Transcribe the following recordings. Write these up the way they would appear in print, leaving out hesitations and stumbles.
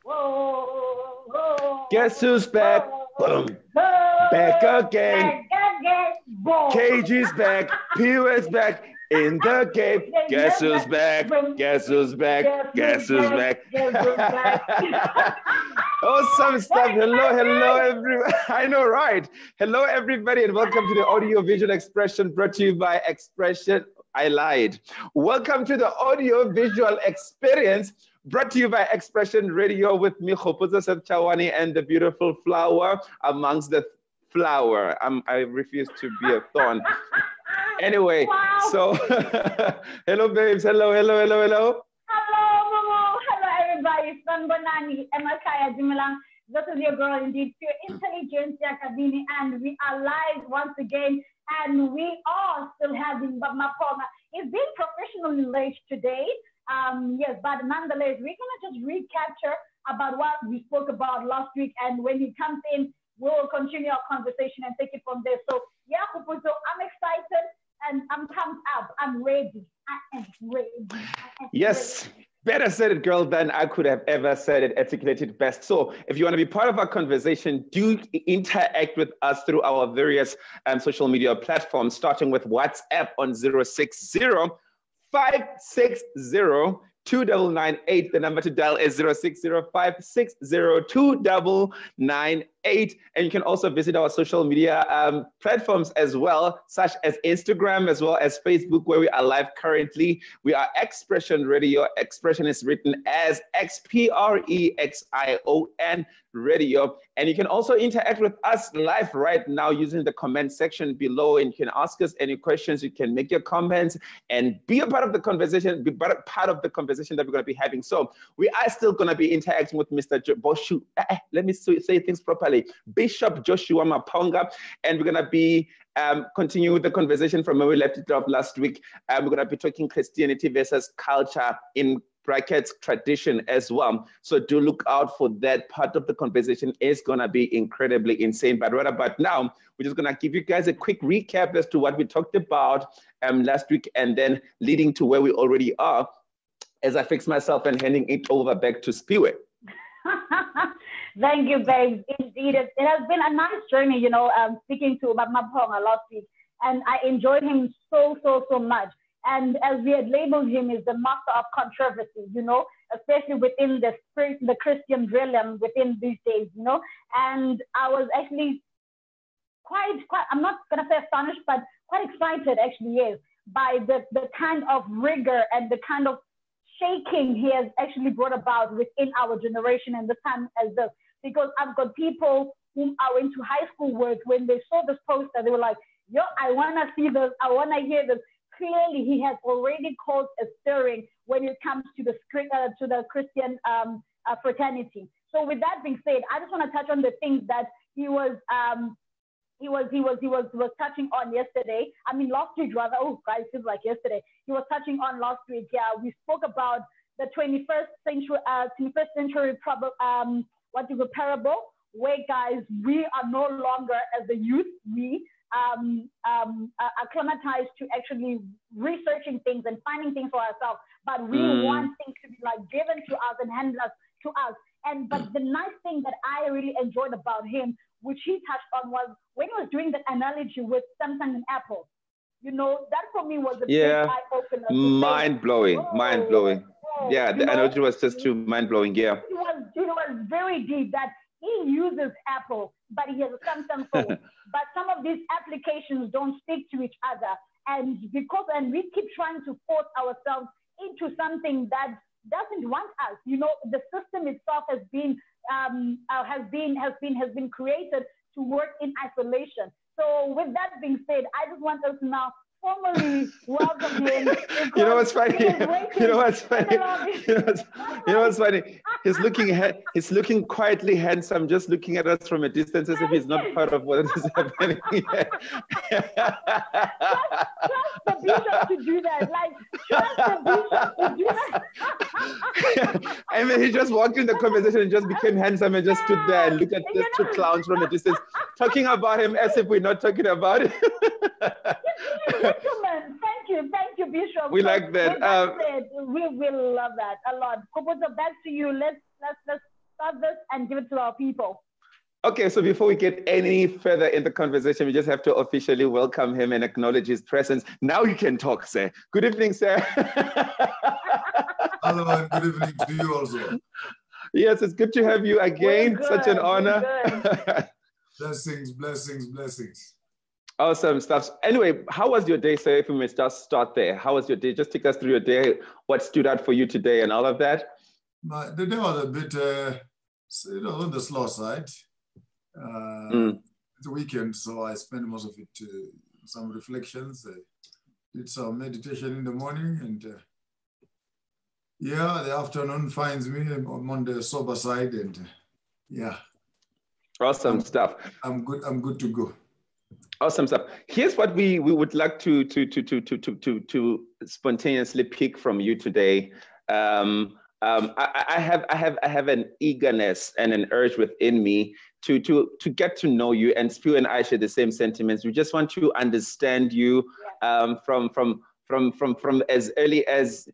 Whoa, whoa, Guess who's back? Boom. Back again. Boom. KG's back. P.O.S. back in the game. Guess who's back? Guess who's back? Guess who's back? Awesome stuff. Hello, everyone. I know, right? Hello, everybody, and welcome to the audio visual expression brought to you by Expression. I lied. Welcome to the audio visual experience brought to you by Expression Radio with me, Kgopotso Seth Chawane, and the beautiful flower amongst the flower. I refuse to be a thorn. Anyway, Wow. So hello, babes. Hello. Hello, Momo. Hello, everybody. Sanbonani, Emakaya Jimilang. This is your girl, indeed, pure intelligentsia, Kabini, and we are live once again. And we are still having Maponga. It's been professionally late today. Yes, but nonetheless, we're gonna just recapture about what we spoke about last week. And when he comes in, we'll continue our conversation and take it from there. So yeah, Kgopotso, I'm excited and I'm pumped up. I'm ready. I am ready. Yes. Better said it, girl, than I could have ever said it, articulated best. So if you want to be part of our conversation, do interact with us through our various social media platforms, starting with WhatsApp on 060 560 2998. The number to dial is 060 560 2998. And you can also visit our social media platforms as well, such as Instagram, as well as Facebook, where we are live currently. We are Expression Radio. Expression is written as XPREXION Radio. And you can also interact with us live right now using the comment section below. And you can ask us any questions. You can make your comments and be a part of the conversation, be part of the conversation that we're going to be having. So we are still going to be interacting with Mr. Boshu. Let me say things properly. Bishop Joshua Maponga, and we're going to be continuing with the conversation from where we left it off last week. We're going to be talking Christianity versus culture, in brackets tradition as well. So do look out for that. Part of the conversation is going to be incredibly insane. But right about now, we're just going to give you guys a quick recap as to what we talked about last week, and then leading to where we already are, as I fix myself and handing it over back to Sphiwe. Thank you, babe. Indeed, it has been a nice journey, you know, speaking to Maponga last week, and I enjoyed him so much. And as we had labeled him, is the master of controversy, you know, especially within the Christian realm within these days, you know. And I was actually quite, I'm not going to say astonished, but quite excited, actually, yes, by the kind of rigor and the kind of shaking he has actually brought about within our generation and the time as this. Because I've got people whom I went to high school with, when they saw this poster, they were like, yo, I want to see this, I want to hear this. Clearly, he has already caused a stirring when it comes to the Christian fraternity. So with that being said, I just want to touch on the things that he was touching on yesterday. I mean, last week rather. Oh, guys, it feels like yesterday. He was touching on last week. Yeah, we spoke about the 21st century parable, where, guys, we are no longer, as the youth, we acclimatized to actually researching things and finding things for ourselves, but we want things to be like given to us and handed to us. But the nice thing that I really enjoyed about him, which he touched on, was when he was doing the analogy with Samsung and Apple. You know, that for me was a big eye-opener. Mind-blowing. Yeah, the analogy was just too mind-blowing, yeah. It was very deep that he uses Apple, but he has a Samsung phone. But some of these applications don't speak to each other. And we keep trying to force ourselves into something that doesn't want us. You know, the system itself has been created to work in isolation. So with that being said, I just want us now formally welcome him. You know what's funny? You know what's funny? He's looking quietly handsome, just looking at us from a distance as if he's not part of what is happening here. Trust the bishop to do that. Trust the bishop to do that. I mean, he just walked in the conversation and just became handsome and just stood there and looked at these two clowns from a distance, talking about him as if we're not talking about it. Thank you, Bishop. We like that. We will love that a lot. Kgopotso, back to you. Let's start record this and give it to our people. Okay, so before we get any further in the conversation, we just have to officially welcome him and acknowledge his presence. Now you can talk, sir. Good evening, sir. Hello, and good evening to you also. Yes, it's good to have you again. Such an honor. Blessings, blessings, blessings. Awesome stuff. Anyway, how was your day, sir? If we may just start there. How was your day? Just take us through your day. What stood out for you today and all of that? The day was a bit, on the slow side. It's a weekend, so I spent most of it some reflections. Did some meditation in the morning, and the afternoon finds me. I'm on the sober side, and awesome stuff. I'm good to go. Awesome stuff. Here's what we would like to spontaneously pick from you today. I have an eagerness and an urge within me to get to know you, and Sphiwe and I share the same sentiments. We just want to understand you from as early as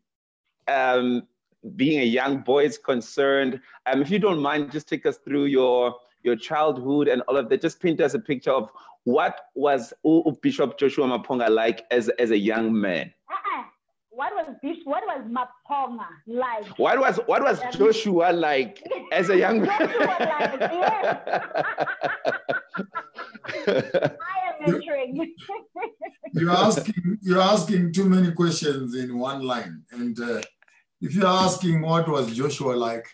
being a young boy is concerned. If you don't mind, just take us through your childhood and all of that. Just paint us a picture of what was Bishop Joshua Maponga like as a young man. What was Maponga like? What was Joshua like as a young man? I am entering. You're asking too many questions in one line. And if you're asking what was Joshua like,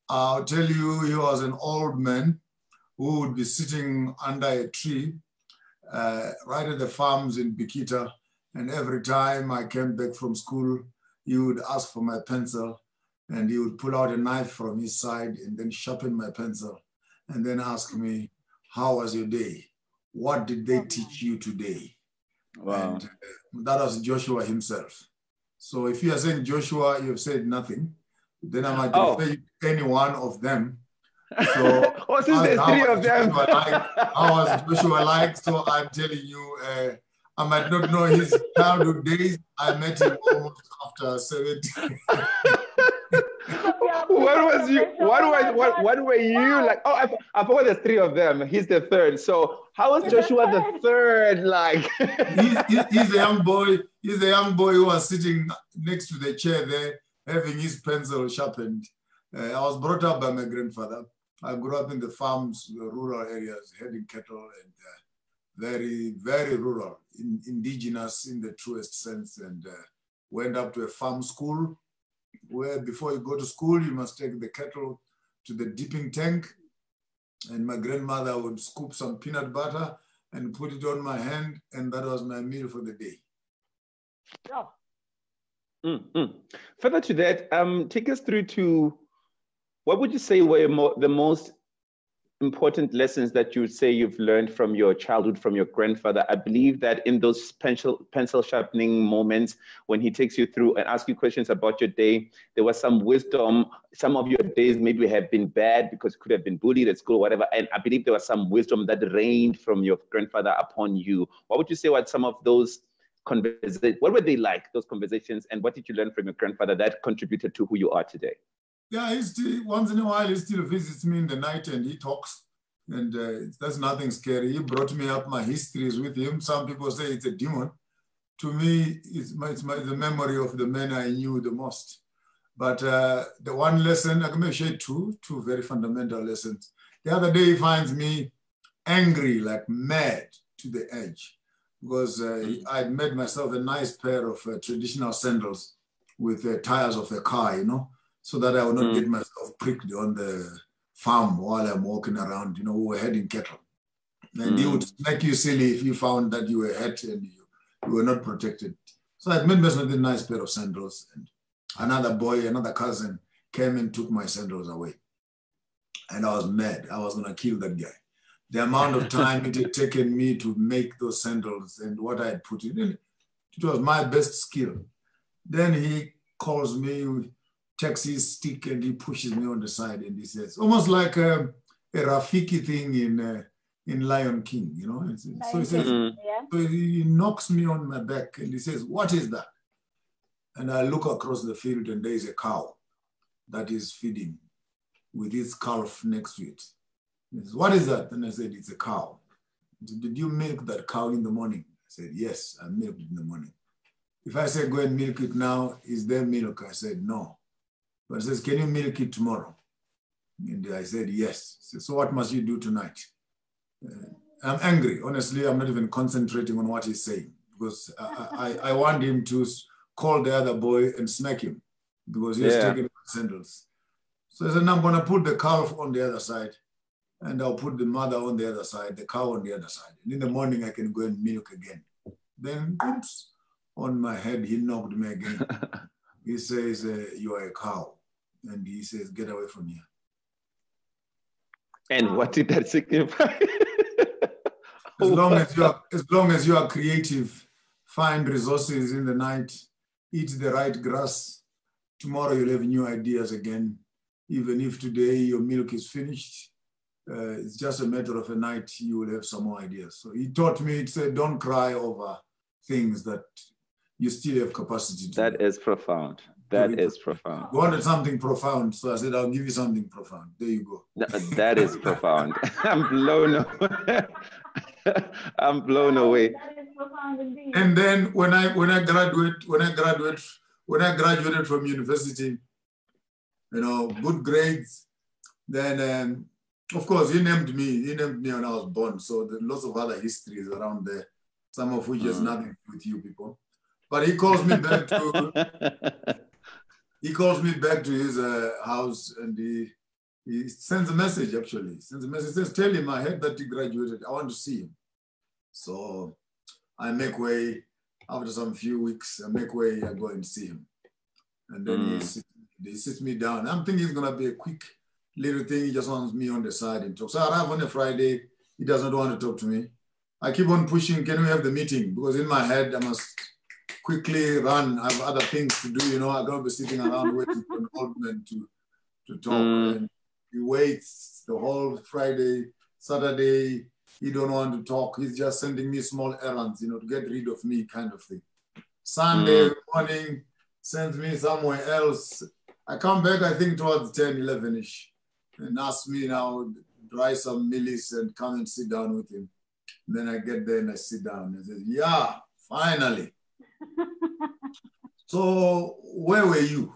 I'll tell you he was an old man who would be sitting under a tree right at the farms in Bikita. And every time I came back from school, he would ask for my pencil, and he would pull out a knife from his side and then sharpen my pencil and then ask me, how was your day? What did they teach you today? Wow. And that was Joshua himself. So if you are saying Joshua, you've said nothing, then I might refer you to any one of them. So since there's three of them. How was Joshua like? So I'm telling you, I might not know his childhood days. I met him almost after 70. What were you like? Oh, I forgot there's three of them. He's the third. So how was Joshua the third like? he's a young boy. He's a young boy who was sitting next to the chair there, having his pencil sharpened. I was brought up by my grandfather. I grew up in the farms, rural areas, herding cattle, and very, very rural, indigenous in the truest sense, and went up to a farm school where before you go to school, you must take the cattle to the dipping tank, and my grandmother would scoop some peanut butter and put it on my hand, and that was my meal for the day. Further to that, take us through to what would you say were the most important lessons that you would say you've learned from your childhood, from your grandfather? I believe that in those pencil sharpening moments, when he takes you through and asks you questions about your day, there was some wisdom. Some of your days maybe have been bad because you could have been bullied at school, whatever. And I believe there was some wisdom that rained from your grandfather upon you. What would you say were some of those conversations? What were they like, those conversations? And what did you learn from your grandfather that contributed to who you are today? Yeah, once in a while, he still visits me in the night and he talks. And that's nothing scary. He brought me up my histories with him. Some people say it's a demon. To me, it's the memory of the men I knew the most. But the one lesson, I can share two very fundamental lessons. The other day, he finds me angry, like mad to the edge, because I'd made myself a nice pair of traditional sandals with the tires of a car, so that I would not get myself pricked on the farm while I'm walking around. We were herding cattle. And he would make you silly if you found that you were hurt and you were not protected. So I made myself a nice pair of sandals. And another boy, another cousin, came and took my sandals away. And I was mad. I was going to kill that guy. The amount of time it had taken me to make those sandals and what I had put in it, it was my best skill. Then he calls me, takes his stick and he pushes me on the side and he says, almost like a Rafiki thing in Lion King, So he says, so he knocks me on my back and he says, what is that? And I look across the field and there is a cow that is feeding with its calf next to it. He says, what is that? And I said, it's a cow. Did you milk that cow in the morning? I said, yes, I milked it in the morning. If I say, go and milk it now, is there milk? I said, no. But he says, can you milk it tomorrow? And I said, yes. He said, so what must you do tonight? I'm angry. Honestly, I'm not even concentrating on what he's saying because I want him to call the other boy and smack him because he's taking the sandals. So I said, I'm going to put the calf on the other side and I'll put the mother on the other side, the cow on the other side. And in the morning, I can go and milk again. Then, oops, on my head, he knocked me again. He says, you are a cow. And he says, get away from here. And what did that signify? As long as you are creative, find resources in the night, eat the right grass, tomorrow you'll have new ideas again. Even if today your milk is finished, it's just a matter of a night, you will have some more ideas. So he taught me, it said, don't cry over things that you still have capacity to do. That is profound. That is profound. You wanted something profound, so I said, I'll give you something profound. There you go. No, that is profound. I'm blown away. I'm blown away. That is profound indeed. And then when I graduated from university, you know, good grades, then of course he named me when I was born. So there's lots of other histories around there, some of which has nothing to do with you people. But he calls me back to his house and he sends a message actually. He sends a message, says, tell him I heard that he graduated. I want to see him. So I make way, after some few weeks, I make way, I go and see him. And then he sits me down. I'm thinking it's gonna be a quick little thing. He just wants me on the side and talk. So I arrive on a Friday, he doesn't want to talk to me. I keep on pushing, can we have the meeting? Because in my head, I must quickly run. I have other things to do, you know, I gotta be sitting around waiting for an old man to talk. And he waits the whole Friday, Saturday, he don't want to talk. He's just sending me small errands, you know, to get rid of me kind of thing. Sunday morning, sends me somewhere else. I come back, I think towards 10, 11-ish, and ask me now, dry some millies and come and sit down with him. And then I get there and I sit down and say, yeah, finally. So where were you?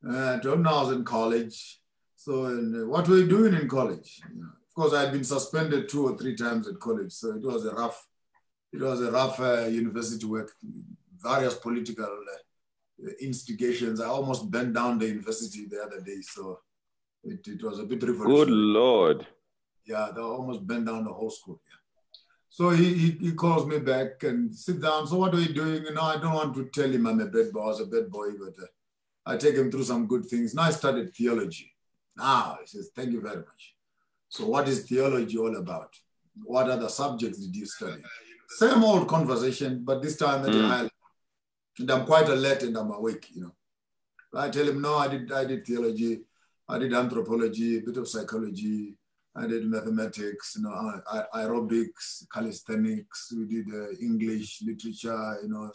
I told him I was in college. So what were you doing in college? You know, of course, I had been suspended 2 or 3 times at college. So it was a rough university work, various political instigations. I almost burned down the university the other day. So it was a bit revolutionary. Good Lord. Yeah, they almost burned down the whole school. Yeah. So he calls me back and sit down. So what are you doing? You know, I don't want to tell him I'm a bad boy. I was a bad boy, but I take him through some good things. Now I studied theology. Now he says, thank you very much. So what is theology all about? What other subjects did you study? Same old conversation, but this time at a high level. And I'm quite alert and I'm awake, you know. I tell him, no, I did theology. I did anthropology, a bit of psychology. I did mathematics, you know, aerobics, calisthenics. We did English, literature, you know.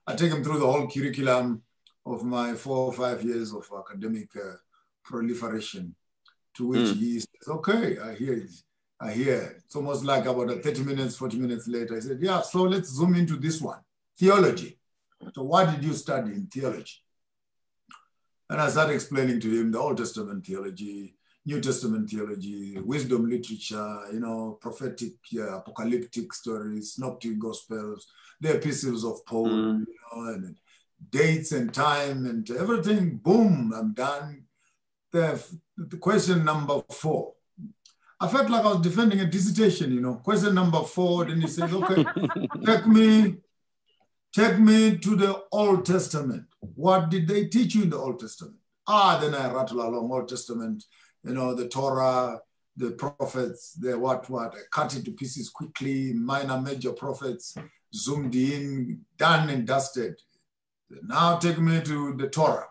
I take him through the whole curriculum of my 4 or 5 years of academic proliferation, to which he says, okay, I hear. It's almost like about 30 minutes, 40 minutes later, I said, yeah, so let's zoom into this one, theology. So what did you study in theology? And I started explaining to him the Old Testament theology, New Testament theology, wisdom literature, you know, prophetic, apocalyptic stories, synoptic gospels, the epistles of Paul, you know, and dates and time and everything. Boom, I'm done. The question number 4. I felt like I was defending a dissertation, you know. Question number 4, then he says, okay, take me to the Old Testament. What did they teach you in the Old Testament? Then I rattle along Old Testament, you know, the Torah, the prophets, the what. I cut it to pieces quickly, minor, major prophets, zoomed in, done and dusted. Now take me to the Torah.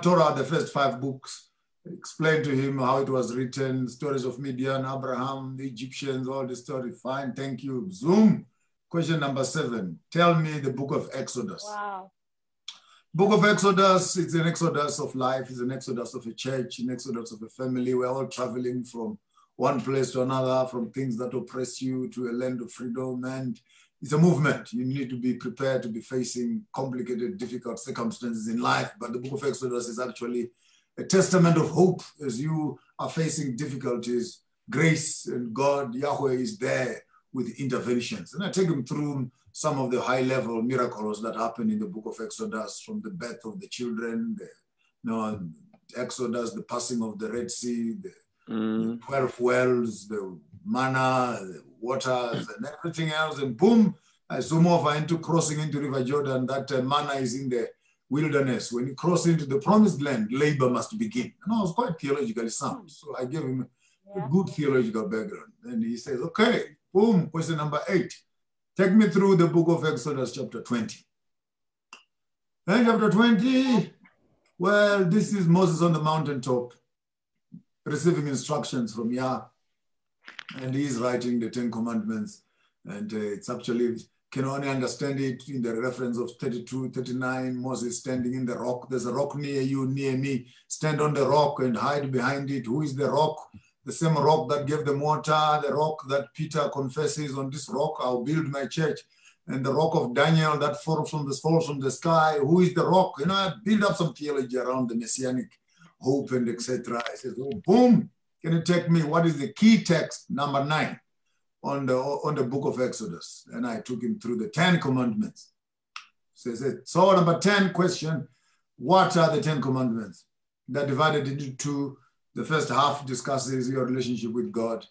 Torah, the first 5 books, explain to him how it was written, stories of Midian, Abraham, the Egyptians, all the story. Fine, thank you. Zoom. Question number 7, tell me the book of Exodus. Wow. Book of Exodus, it's an exodus of life, it's an exodus of a church, an exodus of a family. We're all traveling from one place to another, from things that oppress you to a land of freedom. And it's a movement. You need to be prepared to be facing complicated, difficult circumstances in life. But the book of Exodus is actually a testament of hope as you are facing difficulties. Grace and God, Yahweh, is there with interventions. And I take them through some of the high-level miracles that happen in the book of Exodus, from the birth of the children, the Exodus, the passing of the Red Sea, the 12 wells, the manna, the waters, and everything else. And boom, I zoom over into crossing into River Jordan. That manna is in the wilderness. When you cross into the promised land, labor must begin. And I was quite theologically sound. So I gave him a good theological background. And he says, okay, boom, question number 8. Take me through the book of Exodus, chapter 20. And chapter 20, well, this is Moses on the mountaintop, receiving instructions from Yah. And he's writing the 10 Commandments. And it's actually, can only understand it in the reference of 32, 39, Moses standing in the rock. There's a rock near you, near me. Stand on the rock and hide behind it. Who is the rock? The same rock that gave them water, the rock that Peter confesses, on this rock I'll build my church, and the rock of Daniel that falls from the sky. Who is the rock? You know, I build up some theology around the messianic hope and etc. I said, oh, boom, can you take me? What is the key text, number 9, on the book of Exodus? And I took him through the 10 Commandments. So number 10 question, what are the 10 Commandments? They're divided into 2. The first half discusses your relationship with God.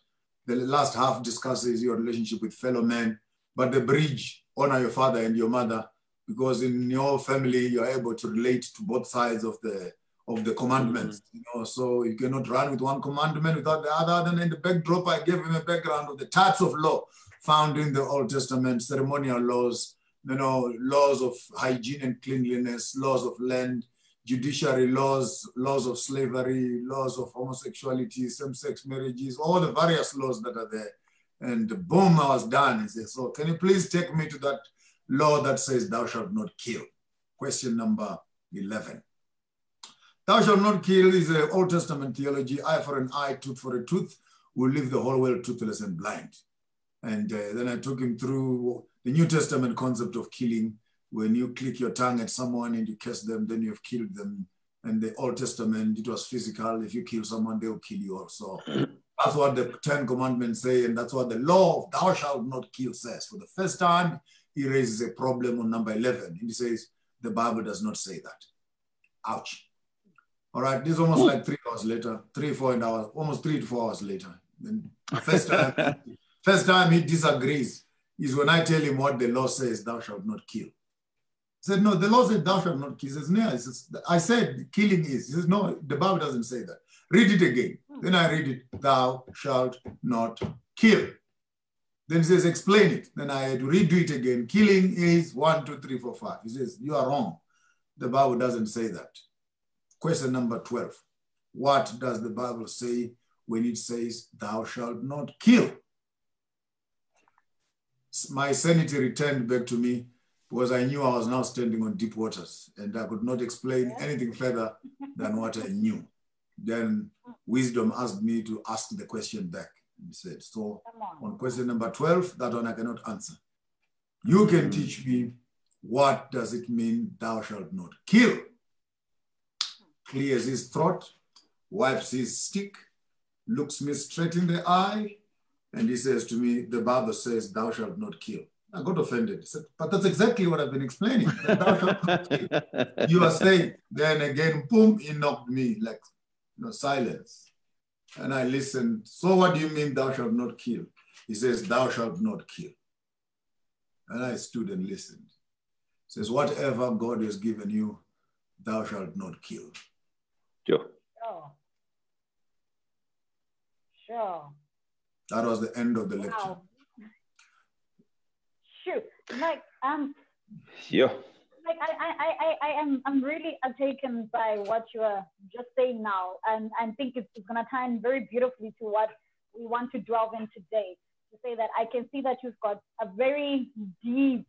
The last half discusses your relationship with fellow men. But the bridge, honor your father and your mother, because in your family, you're able to relate to both sides of the commandments. You know, so you cannot run with one commandment without the other. And in the backdrop, I gave him a background of the types of law found in the Old Testament, ceremonial laws, you know, laws of hygiene and cleanliness, laws of land, judiciary laws, laws of slavery, laws of homosexuality, same-sex marriages, all the various laws that are there. And boom, I was done. He said, so can you please take me to that law that says thou shalt not kill? Question number 11. Thou shalt not kill is an Old Testament theology. Eye for an eye, tooth for a tooth will leave the whole world toothless and blind. And then I took him through the New Testament concept of killing. When you click your tongue at someone and you curse them, then you've killed them. And the Old Testament, it was physical. If you kill someone, they'll kill you also. That's what the 10 Commandments say, and that's what the law of thou shalt not kill says. For the first time, he raises a problem on number 11. And he says, the Bible does not say that. Ouch. All right, this is almost like 3 hours later, 3 to 4 hours later. Then first time he disagrees is when I tell him what the law says, thou shalt not kill. He said, no, the law said thou shalt not kill. He says, no, I said killing is. He says, no, the Bible doesn't say that. Read it again. Then I read it, thou shalt not kill. Then he says, explain it. Then I had to redo it again. Killing is 1, 2, 3, 4, 5. He says, you are wrong. The Bible doesn't say that. Question number 12. What does the Bible say when it says, thou shalt not kill? My sanity returned back to me because I knew I was now standing on deep waters and I could not explain anything further than what I knew. Then wisdom asked me to ask the question back. He said, so on question number 12, that one I cannot answer. You can teach me, what does it mean, thou shalt not kill? Clears his throat, wipes his stick, looks me straight in the eye, and he says to me, the Bible says, thou shalt not kill. I got offended. He said, but that's exactly what I've been explaining. That thou shalt not kill. You are saying, then again, boom, he knocked me like, silence. And I listened. So what do you mean thou shalt not kill? He says, thou shalt not kill. And I stood and listened. He says, whatever God has given you, thou shalt not kill. Sure. Sure. That was the end of the lecture. Wow. Shoot. Like, Yeah. like I'm really taken by what you are just saying now, and I think it's going to tie in very beautifully to what we want to delve in today. To say that I can see that you've got a very deep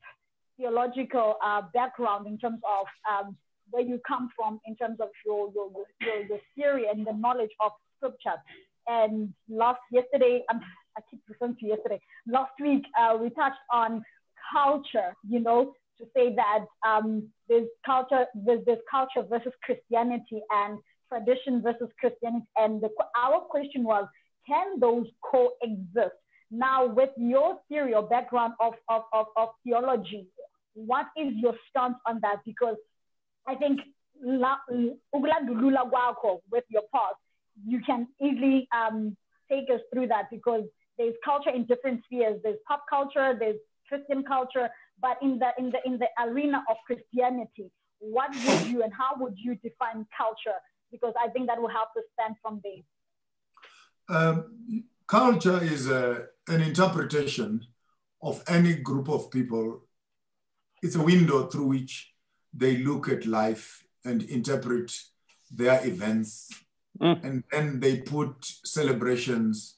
theological background in terms of where you come from in terms of your theory and the knowledge of scripture. And last week, we touched on culture, you know, to say that there's culture versus Christianity and tradition versus Christianity. And our question was, can those coexist? Now, with your theory or background of theology, what is your stance on that? Because I think with your past, you can easily take us through that, because there's culture in different spheres. There's pop culture, there's Christian culture, but in the arena of Christianity, what would you and how would you define culture? Because I think that will help us stand from there. Culture is an interpretation of any group of people. It's a window through which they look at life and interpret their events. And then they put celebrations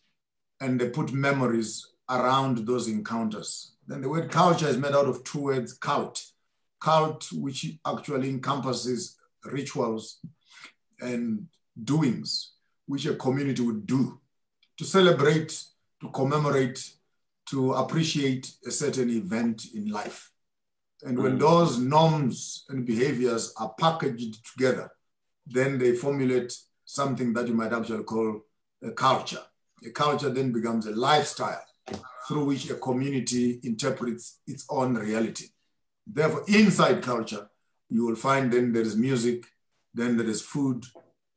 and they put memories around those encounters. Then the word culture is made out of two words: cult, which actually encompasses rituals and doings which a community would do to celebrate, to commemorate, to appreciate a certain event in life. And when those norms and behaviors are packaged together, then they formulate something that you might actually call a culture. A culture then becomes a lifestyle through which a community interprets its own reality. Therefore, inside culture, you will find then there is music, then there is food,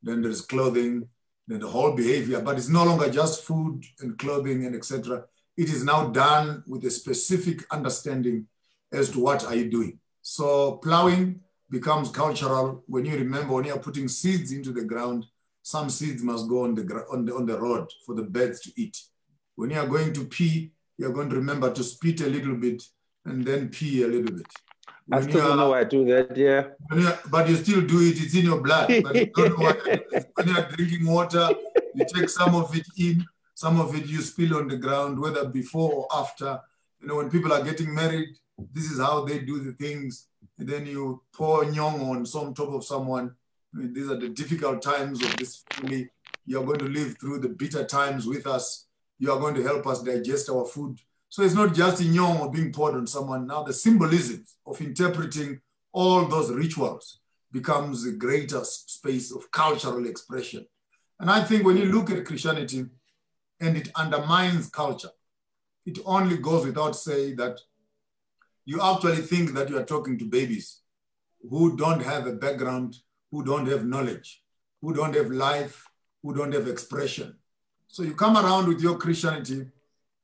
then there is clothing, then the whole behavior. But it's no longer just food and clothing and etc. It is now done with a specific understanding as to what are you doing. So plowing becomes cultural when you remember when you're putting seeds into the ground, some seeds must go on the road for the birds to eat. When you are going to pee, you're going to remember to spit a little bit and then pee a little bit. I still don't know why I do that, yeah. But you still do it, it's in your blood. But you don't know why you do it. When you're drinking water, you take some of it in, some of it you spill on the ground, whether before or after. You know, when people are getting married, this is how they do the things. And then you pour nyong on some top of someone. I mean, these are the difficult times of this family. You're going to live through the bitter times with us. You are going to help us digest our food. So it's not just a nyong or being poured on someone. Now the symbolism of interpreting all those rituals becomes a greater space of cultural expression. And I think when you look at Christianity and it undermines culture, it only goes without saying that you actually think that you are talking to babies who don't have a background, who don't have knowledge, who don't have life, who don't have expression. So you come around with your Christianity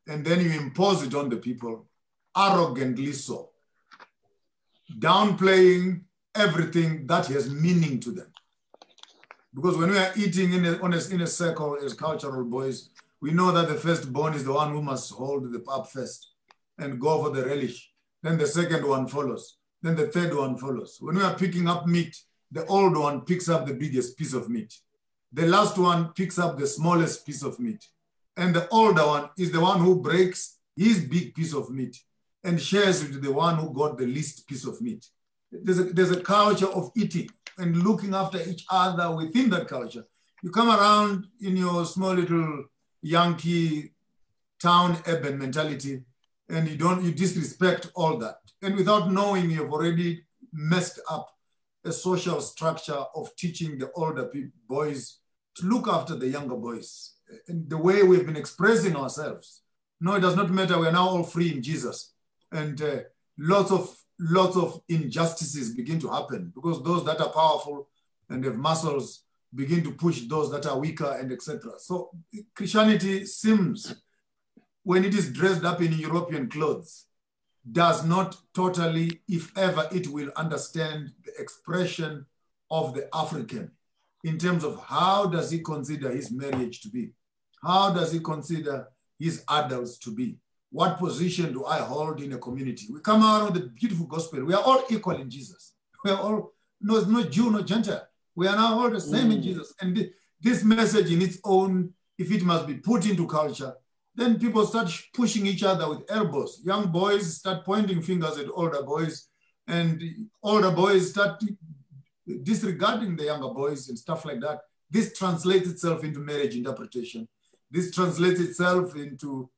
and then you impose it on the people, arrogantly so, downplaying everything that has meaning to them. Because when we are eating in a circle as cultural boys, we know that the firstborn is the one who must hold the pap first and go for the relish. Then the second one follows. Then the third one follows. When we are picking up meat, the old one picks up the biggest piece of meat. The last one picks up the smallest piece of meat. And the older one is the one who breaks his big piece of meat and shares it with the one who got the least piece of meat. There's a culture of eating and looking after each other within that culture. You come around in your small little Yankee town urban mentality and you disrespect all that. And without knowing, you've already messed up a social structure of teaching the older boys to look after the younger boys. And the way we've been expressing ourselves. No, it does not matter. We're now all free in Jesus. And lots of injustices begin to happen because those that are powerful and have muscles begin to push those that are weaker and etc. So Christianity seems, when it is dressed up in European clothes, does not totally, if ever it will, understand the expression of the African in terms of how does he consider his marriage to be? How does he consider his adults to be? What position do I hold in a community? We come out with the beautiful gospel. We are all equal in Jesus. We are all, no Jew, no Gentile. We are now all the same in Jesus. And this message in its own, if it must be put into culture, then people start pushing each other with elbows. Young boys start pointing fingers at older boys, and older boys start disregarding the younger boys and stuff like that. This translates itself into marriage interpretation. This translates itself into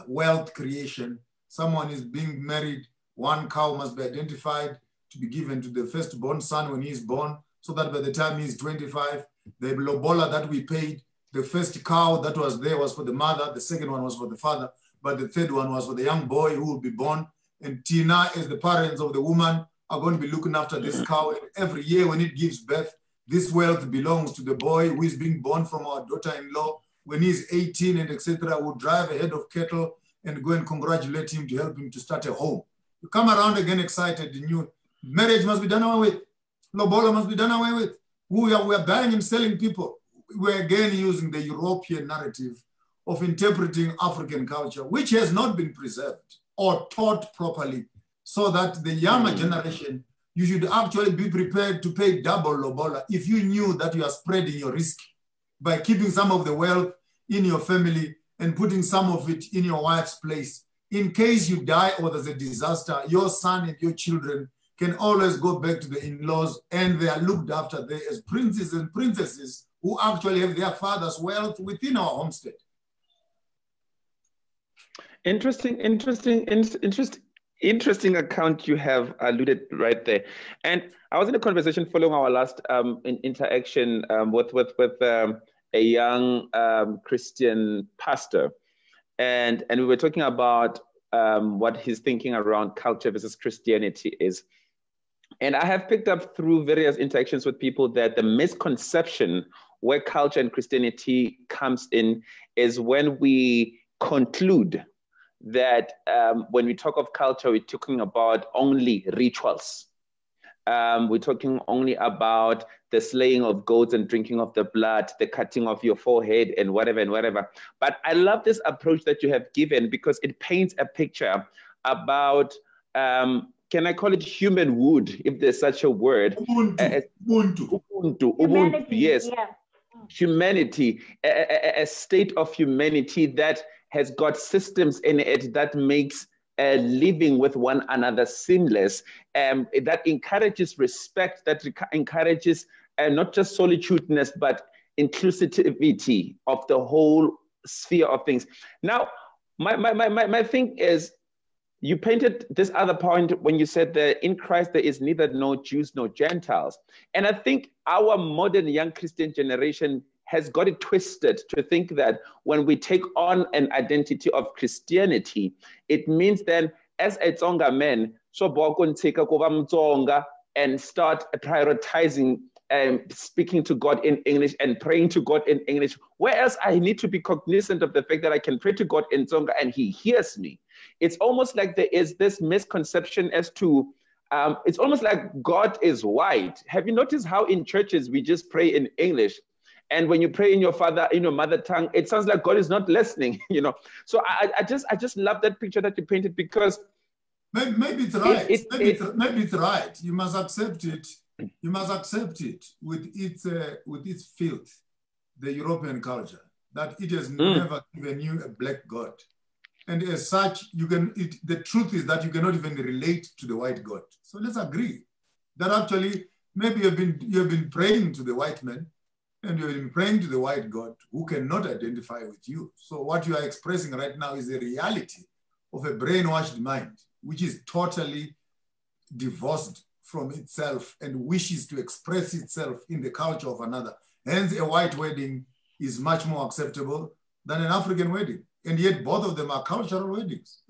wealth creation. Someone is being married, one cow must be identified to be given to the firstborn son when he is born, so that by the time he is 25, the lobola that we paid, the first cow that was there was for the mother, the second one was for the father, but the third one was for the young boy who will be born. And Tina, as the parents of the woman, are going to be looking after this cow. And every year when it gives birth, this wealth belongs to the boy who is being born from our daughter-in-law. When he's 18 and etc., we'll drive a head of cattle and go and congratulate him to help him to start a home. You come around again excited, new marriage must be done away with. Lobola must be done away with. We are buying and selling people. We're again using the European narrative of interpreting African culture, which has not been preserved or taught properly, so that the younger generation, you should actually be prepared to pay double lobola if you knew that you are spreading your risk by keeping some of the wealth in your family and putting some of it in your wife's place. In case you die or there's a disaster, your son and your children can always go back to the in-laws, and they are looked after there as princes and princesses who actually have their father's wealth within our homestead. Interesting account you have alluded right there. And I was in a conversation following our last interaction with a young Christian pastor. And we were talking about what his thinking around culture versus Christianity is. And I have picked up through various interactions with people that the misconception where culture and Christianity comes in is when we conclude that when we talk of culture, we're talking about only rituals. We're talking only about the slaying of goats and drinking of the blood, the cutting of your forehead and whatever and whatever. But I love this approach that you have given because it paints a picture about, can I call it human wood, if there's such a word? Ubuntu, yes. Yeah. Humanity, a state of humanity that has got systems in it that makes living with one another seamless, that encourages respect, that encourages not just solitudeness, but inclusivity of the whole sphere of things. Now, my thing is, you painted this other point when you said that in Christ there is neither no Jews nor Gentiles. And I think our modern young Christian generation has got it twisted to think that when we take on an identity of Christianity, it means then as a Tsonga man, so and start prioritizing speaking to God in English and praying to God in English, whereas I need to be cognizant of the fact that I can pray to God in Tsonga and he hears me. It's almost like there is this misconception as to, it's almost like God is white. Have you noticed how in churches we just pray in English? And when you pray in your mother tongue, it sounds like God is not listening, you know. So I just love that picture that you painted because maybe it's right. Maybe it's right. You must accept it. You must accept it with its filth, the European culture, that it has never given you a black God. And as such, the truth is that you cannot even relate to the white God. So let's agree that actually maybe you have been praying to the white man, and you've been praying to the white God who cannot identify with you. So what you are expressing right now is the reality of a brainwashed mind, which is totally divorced from itself and wishes to express itself in the culture of another. Hence, a white wedding is much more acceptable than an African wedding. And yet both of them are cultural weddings.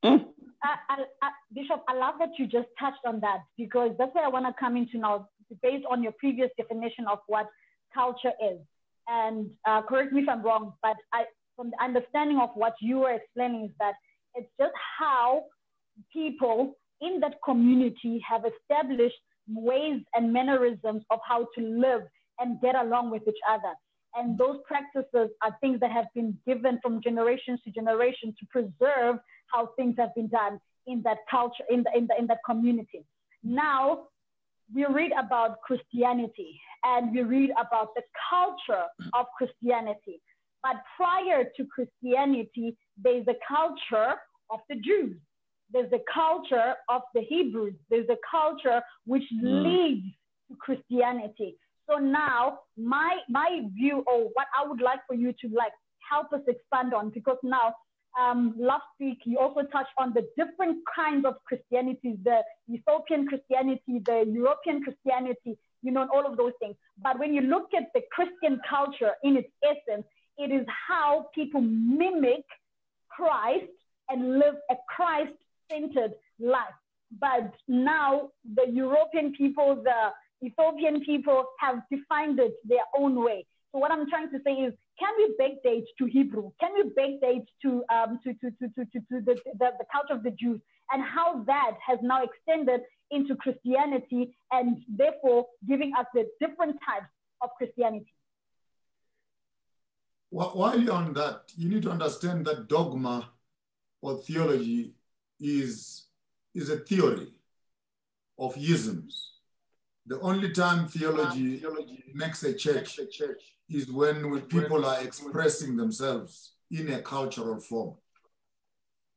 Bishop, I love that you just touched on that, because that's where I want to come into now, based on your previous definition of what culture is. And correct me if I'm wrong, but from the understanding of what you were explaining is that it's just how people in that community have established ways and mannerisms of how to live and get along with each other. And those practices are things that have been given from generation to generation to preserve how things have been done in that culture, in that community. Now, we read about Christianity and we read about the culture of Christianity. But prior to Christianity, there's a culture of the Jews. There's a culture of the Hebrews. There's a culture which leads to Christianity. So now my view, or what I would like for you to like help us expand on, because now last week you also touched on the different kinds of Christianity, the Ethiopian Christianity, the European Christianity, you know, and all of those things. But when you look at the Christian culture in its essence, it is how people mimic Christ and live a Christ-centered life. But now the European people, the Ethiopian people have defined it their own way. So what I'm trying to say is, can we backdate to Hebrew? Can we backdate to the culture of the Jews, and how that has now extended into Christianity, and therefore giving us the different types of Christianity? While you're on that, you need to understand that dogma or theology is a theory of isms. The only time theology makes a church is when people are expressing themselves in a cultural form.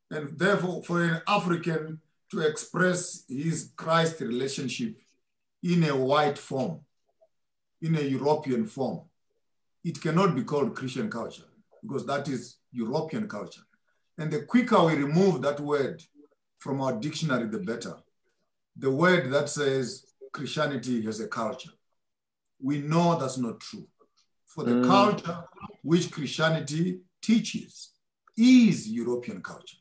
And therefore, for an African to express his Christ relationship in a white form, in a European form, it cannot be called Christian culture, because that is European culture. And the quicker we remove that word from our dictionary, the better. The word that says Christianity has a culture, we know that's not true. For the culture which Christianity teaches is European culture.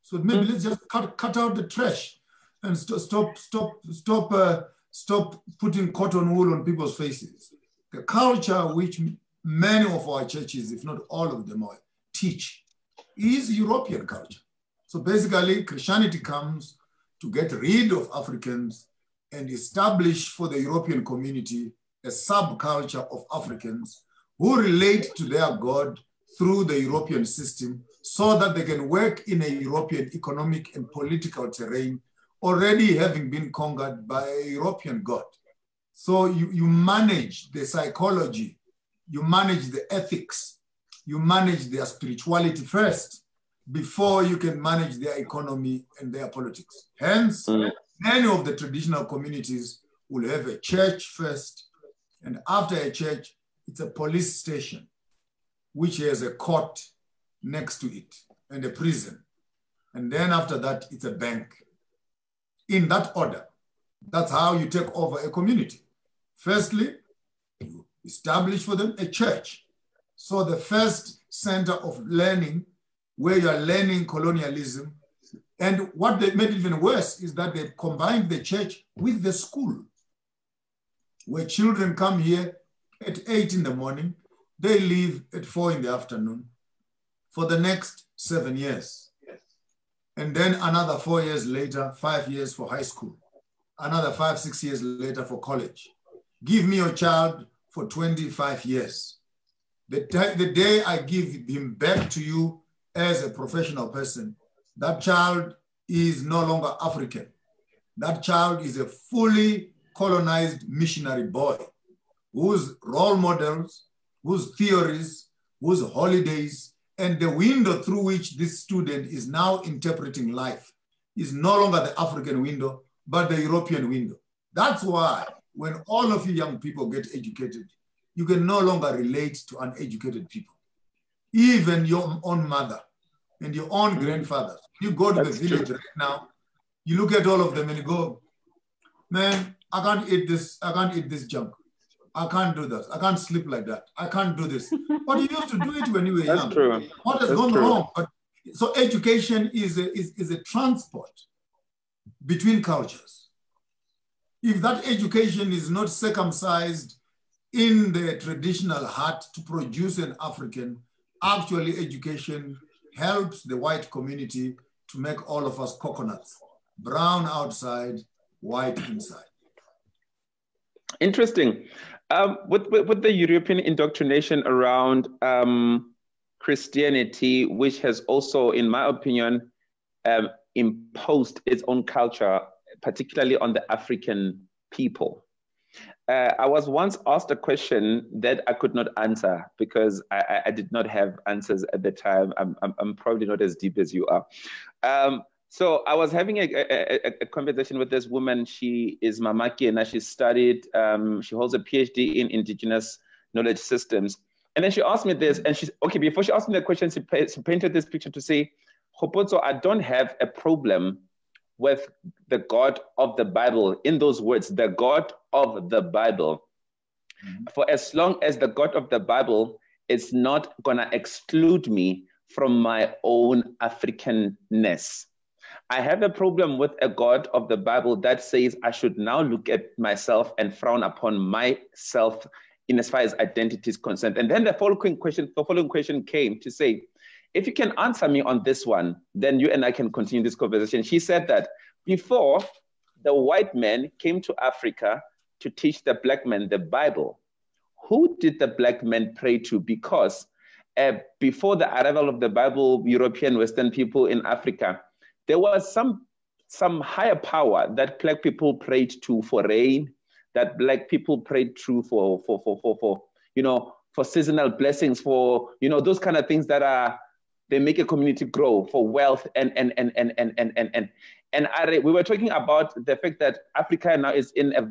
So maybe let's just cut out the trash and stop putting cotton wool on people's faces. The culture which many of our churches, if not all of them, teach is European culture. So basically, Christianity comes to get rid of Africans and establish for the European community a subculture of Africans who relate to their God through the European system, so that they can work in a European economic and political terrain, already having been conquered by a European God. So you manage the psychology, you manage the ethics, you manage their spirituality first, before you can manage their economy and their politics. Hence, many of the traditional communities will have a church first, and after a church, it's a police station, which has a court next to it, and a prison. And then after that, it's a bank. In that order, that's how you take over a community. Firstly, you establish for them a church. So the first center of learning, where you are learning colonialism, and what they made even worse is that they combined the church with the school, where children come here at 8 in the morning, they leave at 4 in the afternoon for the next 7 years. And then another 4 years later, 5 years for high school, another 5, 6 years later for college. Give me your child for 25 years. The day I give him back to you as a professional person, that child is no longer African. That child is a fully colonized missionary boy, whose role models, whose theories, whose holidays, and the window through which this student is now interpreting life is no longer the African window, but the European window. That's why when all of you young people get educated, you can no longer relate to uneducated people. Even your own mother and your own grandfathers. You go to the village right now, you look at all of them and you go, man, I can't eat this junk. I can't do that. I can't sleep like that. I can't do this. But you used to do it when you were young. That's true. What has gone wrong? But, so education is a transport between cultures. If that education is not circumcised in the traditional heart to produce an African, actually education helps the white community to make all of us coconuts, brown outside, white inside. Interesting. With the European indoctrination around Christianity, which has also, in my opinion, imposed its own culture, particularly on the African people. I was once asked a question that I could not answer because I did not have answers at the time. I'm probably not as deep as you are. So I was having a conversation with this woman. She is Mamaki, and she studied, she holds a PhD in indigenous knowledge systems. And then she asked me this, and okay, before she asked me the question, she painted this picture to say, Kgopotso, I don't have a problem with the God of the Bible. In those words, the God of the Bible. For as long as the God of the Bible is not gonna exclude me from my own Africanness. I have a problem with a God of the Bible that says I should now look at myself and frown upon myself in as far as identity is concerned. And then the following question came to say, if you can answer me on this one, then you and I can continue this conversation. She said that before the white man came to Africa to teach the black man the Bible, who did the black man pray to? Because before the arrival of the Bible, European Western people in Africa, there was some higher power that black people prayed to for rain, that black people prayed to for seasonal blessings, for those kind of things that they make a community grow, for wealth and we were talking about the fact that Africa now is in a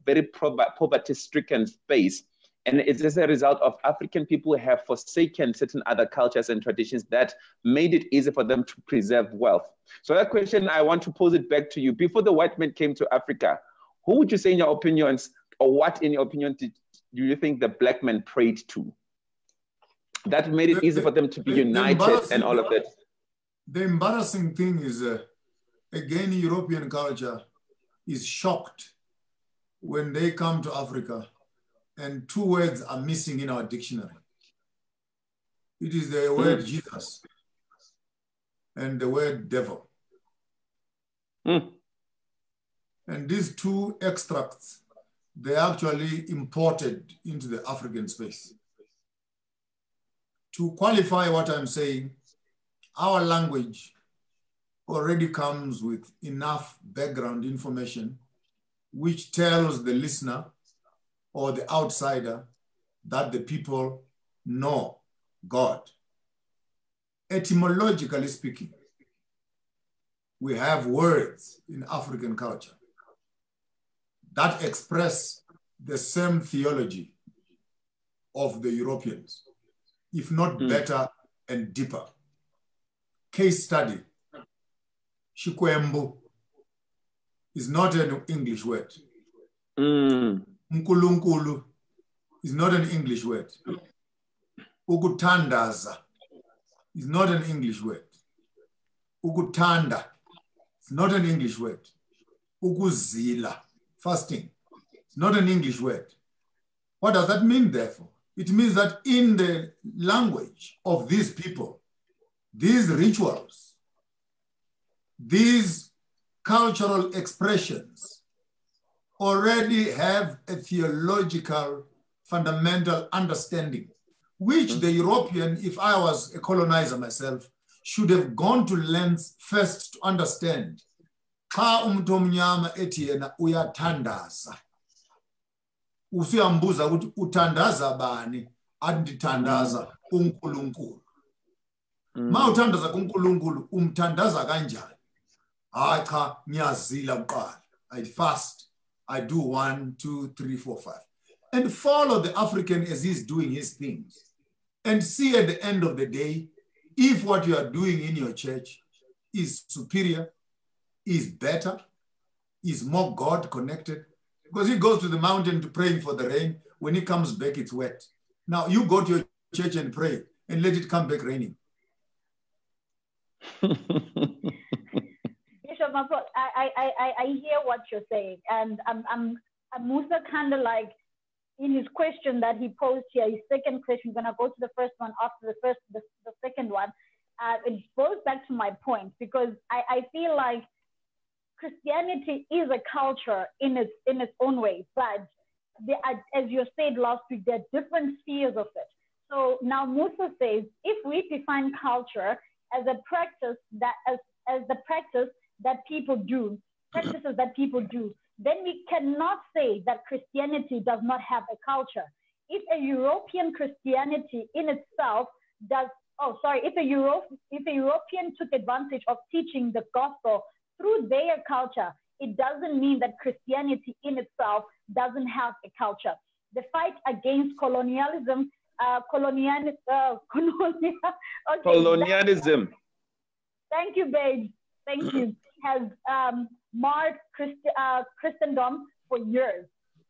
very poverty-stricken space. And it's as a result of African people have forsaken certain other cultures and traditions that made it easy for them to preserve wealth. So that question, I want to pose it back to you. Before the white man came to Africa, who would you say in your opinions, or what in your opinion do you think the black man prayed to? That made it easy for them to be united and all of that. The embarrassing thing is, again, European culture is shocked when they come to Africa and two words are missing in our dictionary. It is the word Jesus and the word devil. And these two extracts, they actually imported into the African space. To qualify what I'm saying, our language already comes with enough background information which tells the listener or the outsider that the people know God. Etymologically speaking, we have words in African culture that express the same theology of the Europeans, if not better and deeper. Case study, Shikwembu is not an English word. Nkulunkulu is not an English word. Ukutandaza is not an English word. Ukutanda is not an English word. Ukuzila, fasting, is not an English word. What does that mean, therefore? It means that in the language of these people, these rituals, these cultural expressions already have a theological fundamental understanding, which the European, if I was a colonizer myself, should have gone to lengths first to understand. Xa umuntu omnyama ethi yena uyathandaza. Usuyambuza ukuthi uthandaza bani? Andithandaza uNkulunkulu. Ma uthandaza kuNkulunkulu umthandaza kanjani? Hayi cha ngiyazila uqala. I fast. I do 1, 2, 3, 4, 5. And follow the African as he's doing his things. And see at the end of the day, if what you are doing in your church is superior, is better, is more God connected. Because he goes to the mountain to pray for the rain. When he comes back, it's wet. Now you go to your church and pray and let it come back raining. Bishop Mapo, I hear what you're saying, and I'm also kind of like in his question that he posed here. His second question, we're gonna go to the first one after the second one. It goes back to my point because I feel like Christianity is a culture in its own way, but as you said last week, there are different spheres of it. So now Musa says, if we define culture as a practice that as the practice that people do, practices that people do, then we cannot say that Christianity does not have a culture. If a European Christianity in itself does oh, sorry, if a European took advantage of teaching the gospel through their culture, it doesn't mean that Christianity in itself doesn't have a culture. The fight against colonialism, colonialism. Thank you, babe. Thank you. Has marred Christendom for years.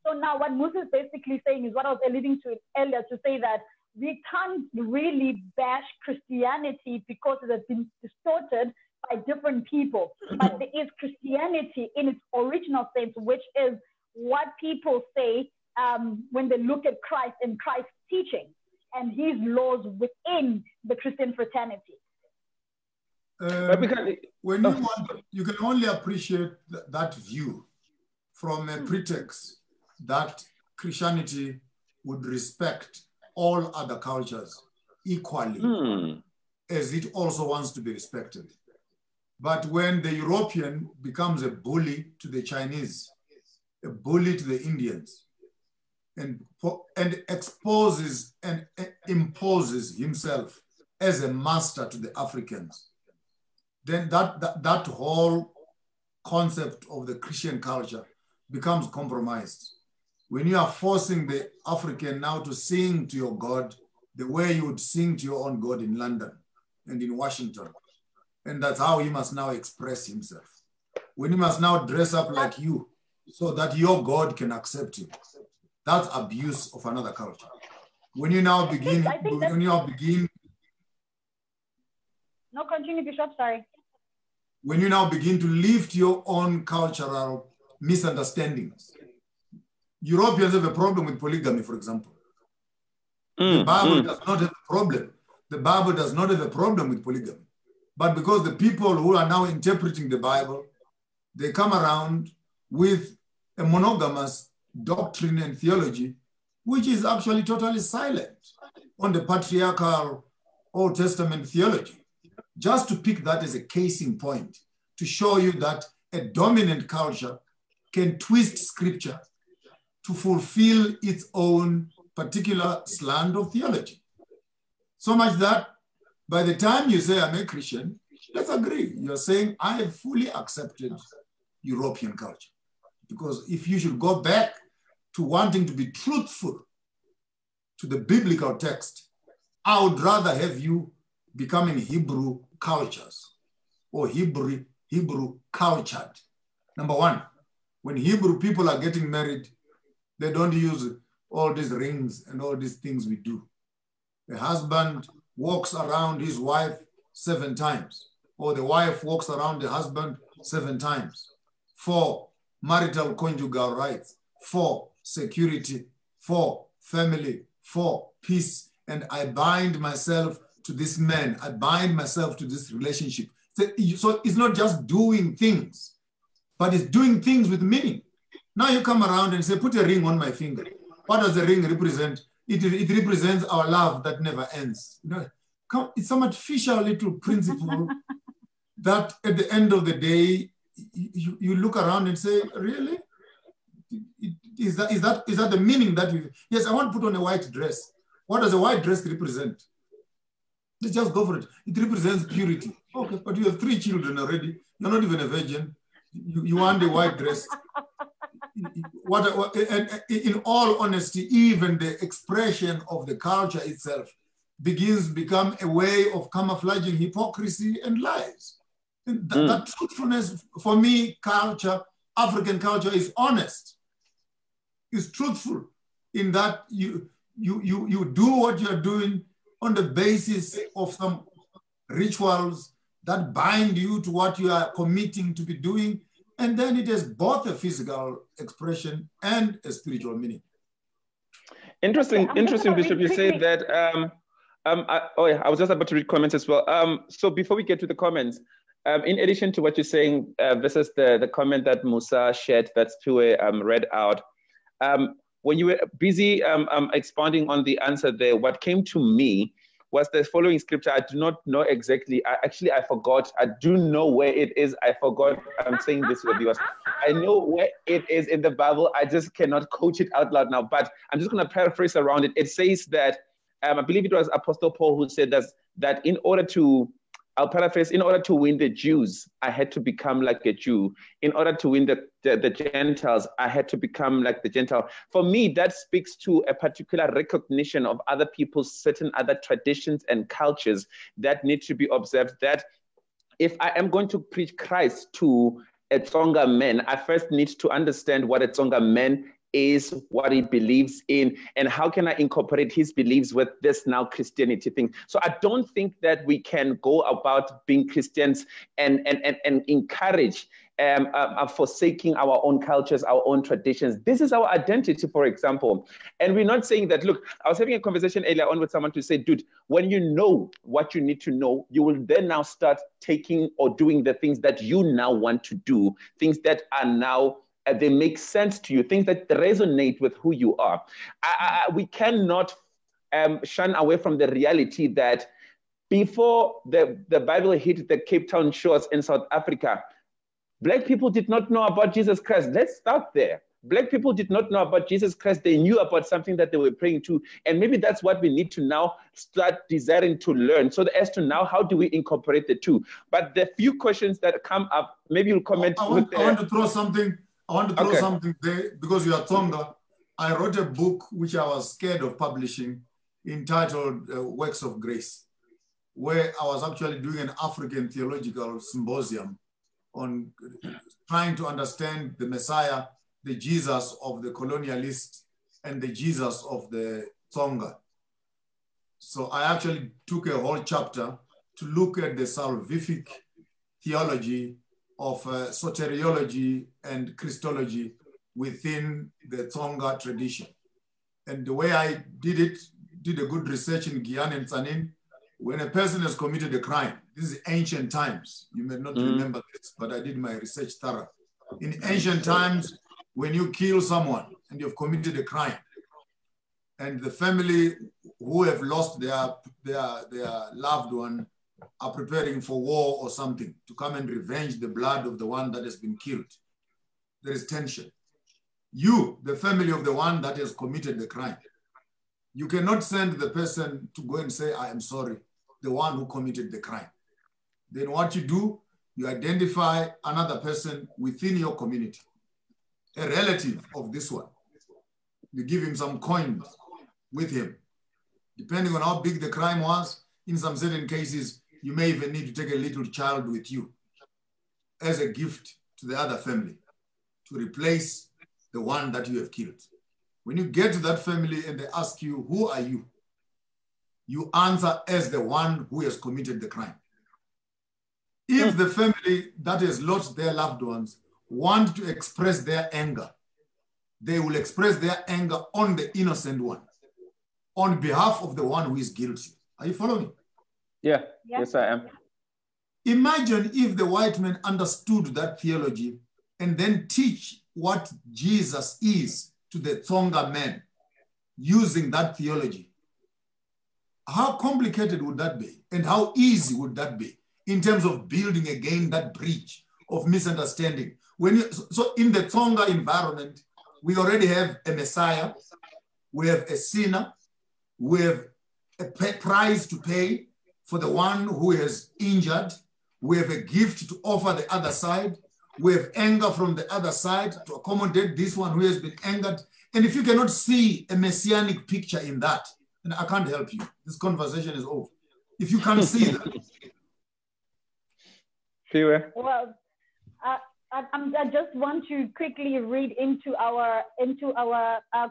So now what Musa is basically saying is what I was alluding to earlier, to say that we can't really bash Christianity because it has been distorted by different people. But there is Christianity in its original sense, which is what people say when they look at Christ and Christ's teaching and his laws within the Christian fraternity. When you can only appreciate that view from a pretext that Christianity would respect all other cultures equally, as it also wants to be respected. But when the European becomes a bully to the Chinese, a bully to the Indians, and exposes and imposes himself as a master to the Africans, then that whole concept of the Christian culture becomes compromised. When you are forcing the African now to sing to your God the way you would sing to your own God in London and in Washington, and that's how he must now express himself. When he must now dress up like you so that your God can accept you, that's abuse of another culture. When you now begin, No, continue, Bishop, sorry. When you now begin to lift your own cultural misunderstandings, Europeans have a problem with polygamy, for example. The Bible does not have a problem. The Bible does not have a problem with polygamy. But because the people who are now interpreting the Bible, they come around with a monogamous doctrine and theology, which is actually totally silent on the patriarchal Old Testament theology. Just to pick that as a case in point, to show you that a dominant culture can twist scripture to fulfill its own particular slant of theology. So much that by the time you say I'm a Christian, let's agree, you're saying I have fully accepted European culture. Because if you should go back to wanting to be truthful to the biblical text, I would rather have you becoming Hebrew cultures or Hebrew cultured. Number one, when Hebrew people are getting married, they don't use all these rings and all these things we do. The husband walks around his wife 7 times, or the wife walks around the husband 7 times. 4, marital conjugal rights. 4, security. 4, family. 4, peace. And I bind myself to this man. I bind myself to this relationship. So it's not just doing things, but it's doing things with meaning. Now you come around and say, put a ring on my finger. What does the ring represent? It represents our love that never ends. You know, it's some artificial little principle that at the end of the day, you look around and say, really? Is that the meaning that you, yes, I want to put on a white dress. What does a white dress represent? Let's just go for it. It represents purity. Okay, but you have 3 children already. You're not even a virgin. You want a white dress. In all honesty, even the expression of the culture itself become a way of camouflaging hypocrisy and lies. And that truthfulness, for me, African culture is honest, is truthful in that you do what you're doing on the basis of some rituals that bind you to what you are committing to be doing. And then it has both a physical expression and a spiritual meaning. Interesting, Bishop. You say that. I was just about to read comments as well. So before we get to the comments, in addition to what you're saying, this is the comment that Musa shared that Sphiwe read out. When you were busy expounding on the answer there, what came to me was the following scripture. I do not know exactly. I forgot. I do know where it is. I forgot. I'm saying this with viewers. I know where it is in the Bible. I just cannot quote it out loud now. But I'm just going to paraphrase around it. It says that I believe it was Apostle Paul who said that in order to, I'll paraphrase, in order to win the Jews, I had to become like a Jew. In order to win the Gentiles, I had to become like the Gentile. For me, that speaks to a particular recognition of other people's certain other traditions and cultures that need to be observed. That if I am going to preach Christ to a Tsonga man, I first need to understand what a Tsonga man is, what he believes in, and how can I incorporate his beliefs with this now Christianity thing. So I don't think that we can go about being Christians and encourage forsaking our own cultures, our own traditions. This is our identity, for example. And we're not saying that, look, I was having a conversation earlier on with someone to say, dude, when you know what you need to know, you will then now start taking or doing the things that you now want to do, things that are now they make sense to you, things that resonate with who you are. We cannot shun away from the reality that before the Bible hit the Cape Town shores in South Africa, Black people did not know about Jesus Christ. Let's start there. Black people did not know about Jesus Christ. They knew about something that they were praying to. And maybe that's what we need to now start desiring to learn. So as to now, how do we incorporate the two? But the few questions that come up, maybe you'll comment. I want to throw something. Something there, because you are Tsonga. I wrote a book which I was scared of publishing entitled Works of Grace, where I was actually doing an African theological symposium on trying to understand the Messiah, the Jesus of the colonialist, and the Jesus of the Tsonga. So I actually took a whole chapter to look at the salvific theology of soteriology and Christology within the Tsonga tradition. And the way I did a good research in Guyana and Tsanin, when a person has committed a crime, this is ancient times, you may not remember this, but I did my research thorough. In ancient times, when you kill someone and you've committed a crime, and the family who have lost their loved one are preparing for war or something to come and revenge the blood of the one that has been killed, there is tension. You, the family of the one that has committed the crime, you cannot send the person to go and say, I am sorry, the one who committed the crime. Then what you do, you identify another person within your community, a relative of this one. You give him some coins with him. Depending on how big the crime was, in some certain cases, you may even need to take a little child with you as a gift to the other family to replace the one that you have killed. When you get to that family and they ask you, who are you? You answer as the one who has committed the crime. If the family that has lost their loved ones want to express their anger, they will express their anger on the innocent one, on behalf of the one who is guilty. Are you following? Yeah. Yes, I am. Imagine if the white man understood that theology and then teach what Jesus is to the Tsonga man using that theology. How complicated would that be? And how easy would that be in terms of building again that bridge of misunderstanding? So in the Tsonga environment, we already have a Messiah, we have a sinner, we have a price to pay for the one who is injured. We have a gift to offer the other side. We have anger from the other side to accommodate this one who has been angered. And if you cannot see a messianic picture in that, then I can't help you. This conversation is over. If you can't see that. Sphiwe? Well, I just want to quickly read into our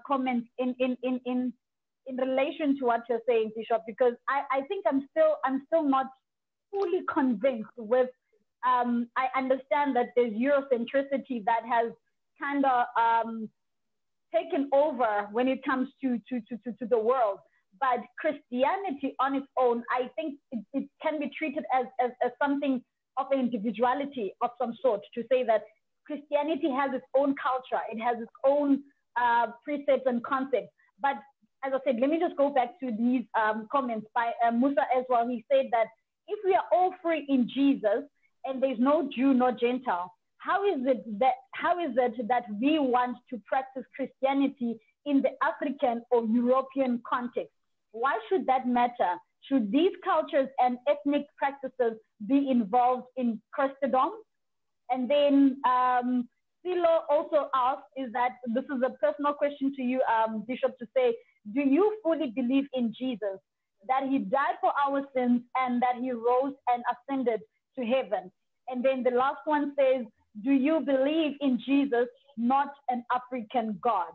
comments in relation to what you're saying, Bishop, because I think I'm still not fully convinced with, I understand that there's Eurocentricity that has kind of taken over when it comes to the world. But Christianity on its own, I think it can be treated as something of an individuality of some sort, to say that Christianity has its own culture, it has its own precepts and concepts. But as I said, let me just go back to these comments by Musa as well. He said that if we are all free in Jesus and there's no Jew nor Gentile, how is it that we want to practice Christianity in the African or European context? Why should that matter? Should these cultures and ethnic practices be involved in Christendom? And then Silo also asked, is that this is a personal question to you, Bishop, to say, do you fully believe in Jesus, that he died for our sins and that he rose and ascended to heaven? And then the last one says, do you believe in Jesus, not an African God?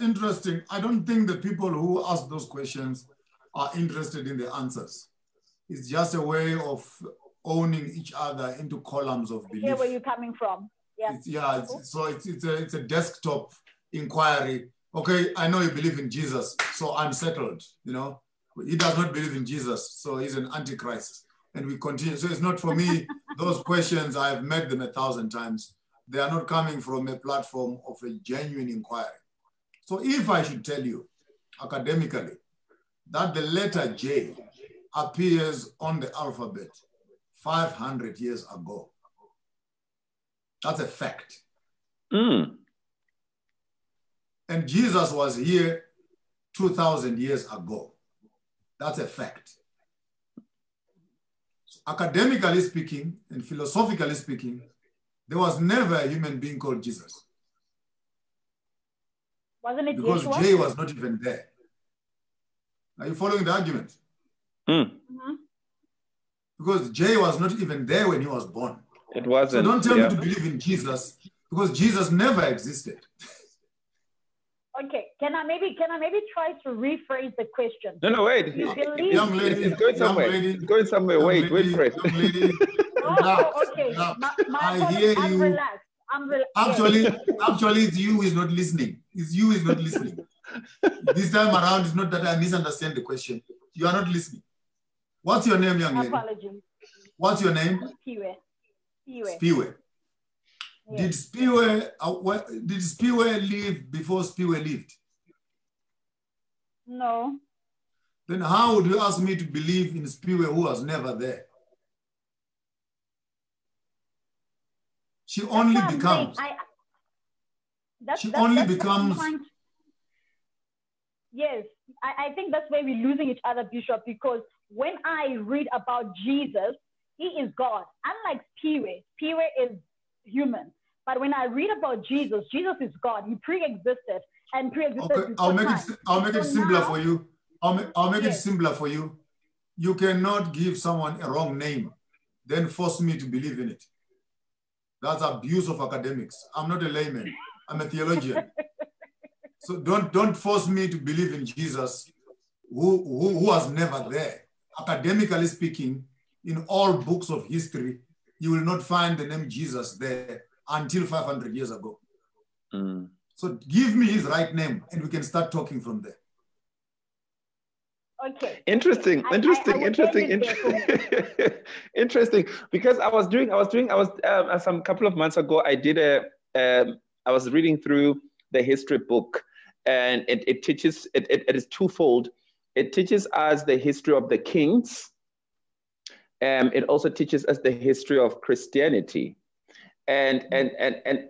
Interesting. I don't think the people who ask those questions are interested in the answers. It's just a way of owning each other into columns of belief. Here where you're coming from. Yeah. So it's a desktop inquiry. Okay, I know you believe in Jesus, so I'm settled. You know, he does not believe in Jesus, so he's an antichrist. And we continue. So it's not for me. Those questions, I've met them 1,000 times. They are not coming from a platform of a genuine inquiry. So if I should tell you academically that the letter J appears on the alphabet 500 years ago, that's a fact. Mm. And Jesus was here 2,000 years ago. That's a fact. So academically speaking and philosophically speaking, there was never a human being called Jesus. Wasn't it because Yeshua? J was not even there. Are you following the argument? Mm. Mm-hmm. Because J was not even there when he was born. It wasn't. So don't tell me to believe in Jesus, because Jesus never existed. Okay, can I maybe try to rephrase the question? No, wait. Young lady, it's going somewhere. It's going somewhere. Wait for it. Young lady, Okay. I hear I'm you. relaxed. Actually, it's you who is not listening. It's you who is not listening. This time around, it's not that I misunderstand the question. You are not listening. What's your name, young lady? Apologies. What's your name? Sphiwe. Sphiwe. Yes. Did Sphiwe live before Sphiwe lived? No. Then how would you ask me to believe in Sphiwe who was never there? She only becomes. Yes, I think that's where we're losing each other, Bishop, because when I read about Jesus, he is God. Unlike Sphiwe, Sphiwe is human. But when I read about Jesus, Jesus is God. He pre-existed and pre-existed. Okay, I'll make it simpler for you. I'll make it simpler for you. You cannot give someone a wrong name, then force me to believe in it. That's abuse of academics. I'm not a layman. I'm a theologian. So don't force me to believe in Jesus, who was never there. Academically speaking, in all books of history, you will not find the name Jesus there until 500 years ago. Mm. So give me his right name and we can start talking from there. Okay. Interesting. Because I was some couple of months ago, I was reading through the history book, and it teaches, it is twofold. It teaches us the history of the kings. It also teaches us the history of Christianity. And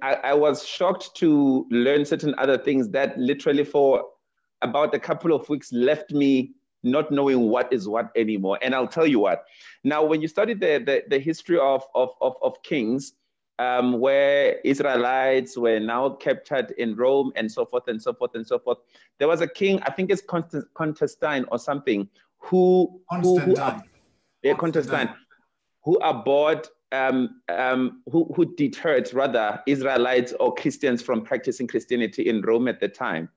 I was shocked to learn certain other things that literally for about a couple of weeks left me not knowing what is what anymore. And I'll tell you what. Now, when you study the history of kings, where Israelites were now captured in Rome and so forth and so forth and so forth, there was a king, I think it's Constantine or something, who abhorred, who deterred rather Israelites or Christians from practicing Christianity in Rome at the time.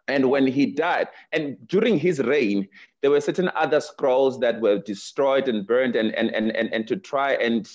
And when he died, and during his reign, there were certain other scrolls that were destroyed and burned and to try and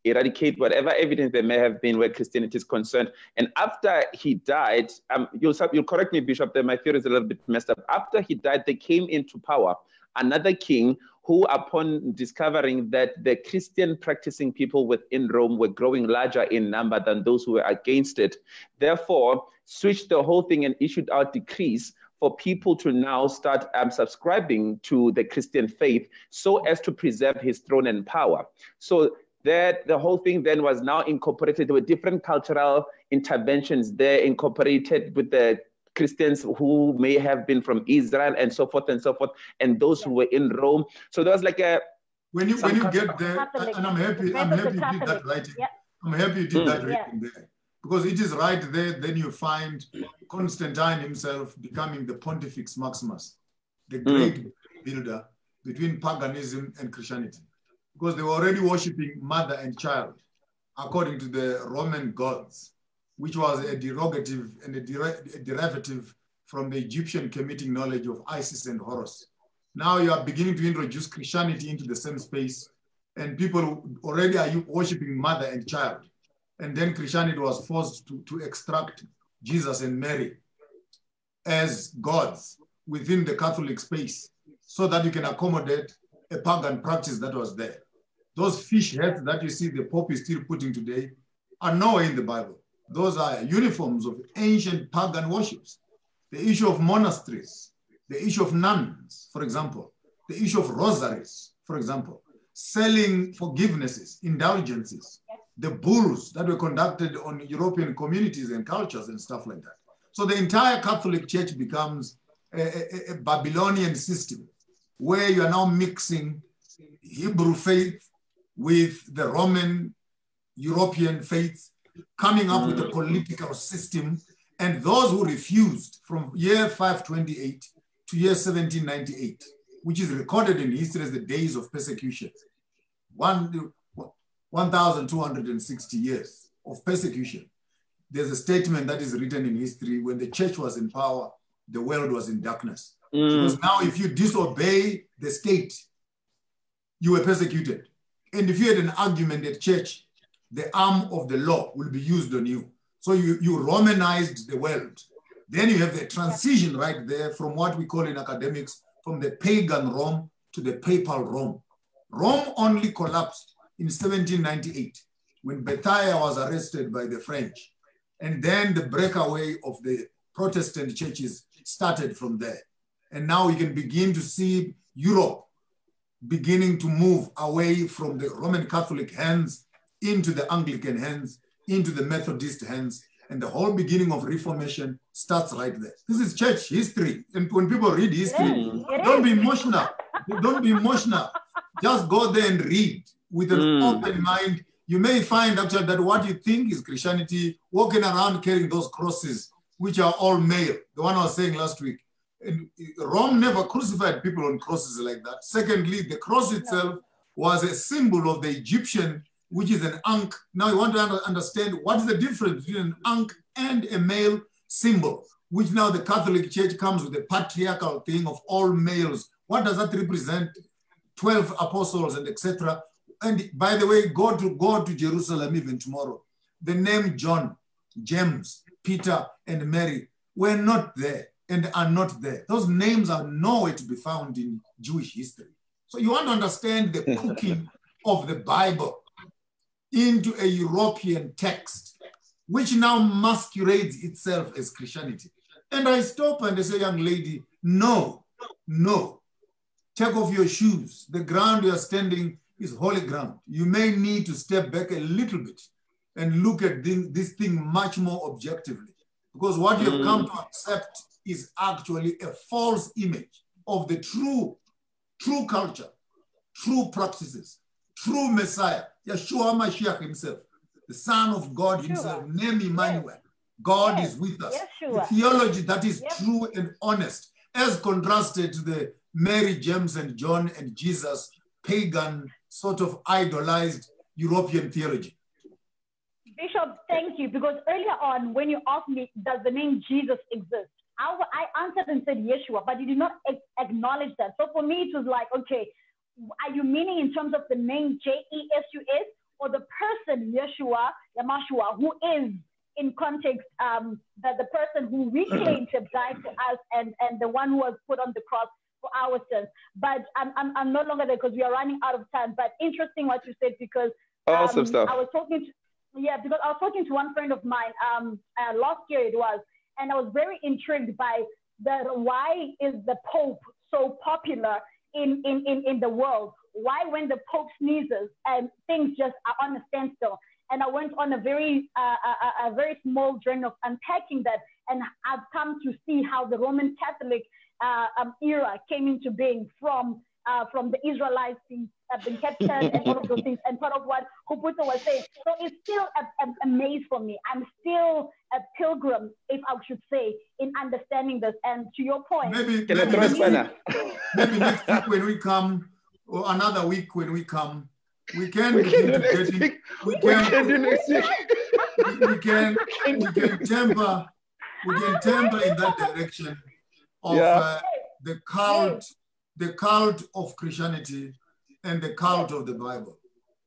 eradicate whatever evidence there may have been where Christianity is concerned. And after he died, you'll correct me, Bishop, that my theory is a little bit messed up. After he died, they came into power another king who, upon discovering that the Christian practicing people within Rome were growing larger in number than those who were against it, therefore switched the whole thing and issued out decrees for people to now start subscribing to the Christian faith so as to preserve his throne and power. So that the whole thing then was now incorporated with different cultural interventions there, incorporated with the Christians who may have been from Israel and so forth and so forth, and those who were in Rome. So there was like a when you get there, Catholic. and I'm happy you did that writing. Yeah. I'm happy you did that writing there, because it is right there. Then you find Constantine himself becoming the Pontifex Maximus, the great builder between paganism and Christianity, because they were already worshiping mother and child according to the Roman gods, which was a derogative and a derivative from the Egyptian Kemetic knowledge of Isis and Horus. Now you are beginning to introduce Christianity into the same space, and people already are worshiping mother and child. And then Christianity was forced to extract Jesus and Mary as gods within the Catholic space, so that you can accommodate a pagan practice that was there. Those fish heads that you see the Pope is still putting today are nowhere in the Bible. Those are uniforms of ancient pagan worships. The issue of monasteries, the issue of nuns, for example, the issue of rosaries, for example, selling forgivenesses, indulgences, the bulls that were conducted on European communities and cultures and stuff like that. So the entire Catholic Church becomes a Babylonian system where you are now mixing Hebrew faith with the Roman European faith, coming up with a political system. And those who refused from year 528 to year 1798, which is recorded in history as the days of persecution, 1,260 years of persecution. There's a statement that is written in history: when the church was in power, the world was in darkness. Because now if you disobey the state, you were persecuted. And if you had an argument at church, the arm of the law will be used on you. So you Romanized the world. Then you have the transition right there from what we call in academics, from the pagan Rome to the papal Rome. Rome only collapsed in 1798 when Bethia was arrested by the French. And then the breakaway of the Protestant churches started from there. And now we can begin to see Europe beginning to move away from the Roman Catholic hands into the Anglican hands, into the Methodist hands, and the whole beginning of Reformation starts right there. This is church history. And when people read history, don't be emotional. Don't be emotional. Just go there and read with an open mind. You may find actually that what you think is Christianity, walking around carrying those crosses, which are all male. The one I was saying last week. And Rome never crucified people on crosses like that. Secondly, the cross itself was a symbol of the Egyptian, which is an ankh. Now you want to understand what is the difference between an ankh and a male symbol, which now the Catholic Church comes with a patriarchal thing of all males. What does that represent? 12 apostles and etc. And by the way, go to Jerusalem even tomorrow. The name John, James, Peter, and Mary were not there and are not there. Those names are nowhere to be found in Jewish history. So you want to understand the cooking of the Bible into a European text, which now masquerades itself as Christianity. And I stop and I say, young lady, no, take off your shoes. The ground you are standing is holy ground. You may need to step back a little bit and look at this thing much more objectively, because what you have come to accept is actually a false image of the true culture, true practices, true Messiah, Yeshua Mashiach himself, the Son of God himself, named Emmanuel. God is with us. The theology that is true and honest, as contrasted to the Mary, James, and John and Jesus pagan, sort of idolized European theology. Bishop, thank you, because earlier on, when you asked me, does the name Jesus exist? I answered and said Yeshua, but you did not acknowledge that. So for me, it was like, okay, are you meaning in terms of the name J-E-S-U-S, or the person Yeshua, Yamashua, who is in context the person who we claim to have died for us and the one who was put on the cross for our sins? But I'm no longer there because we are running out of time. But interesting what you said, because awesome stuff. I was talking to one friend of mine last year it was, and I was very intrigued by why is the Pope so popular in the world? Why, when the Pope sneezes and things just are on a standstill? and I went on a very small journey of unpacking that, and I've come to see how the Roman Catholic era came into being from the Israelites being captured and all of those things, and part of what Kgopotso was saying. So it's still a maze for me. I'm still a pilgrim, if I should say, in understanding this. And to your point, maybe next week when we come, or another week when we come, we can temper in that direction of the cult of Christianity and the cult of the Bible.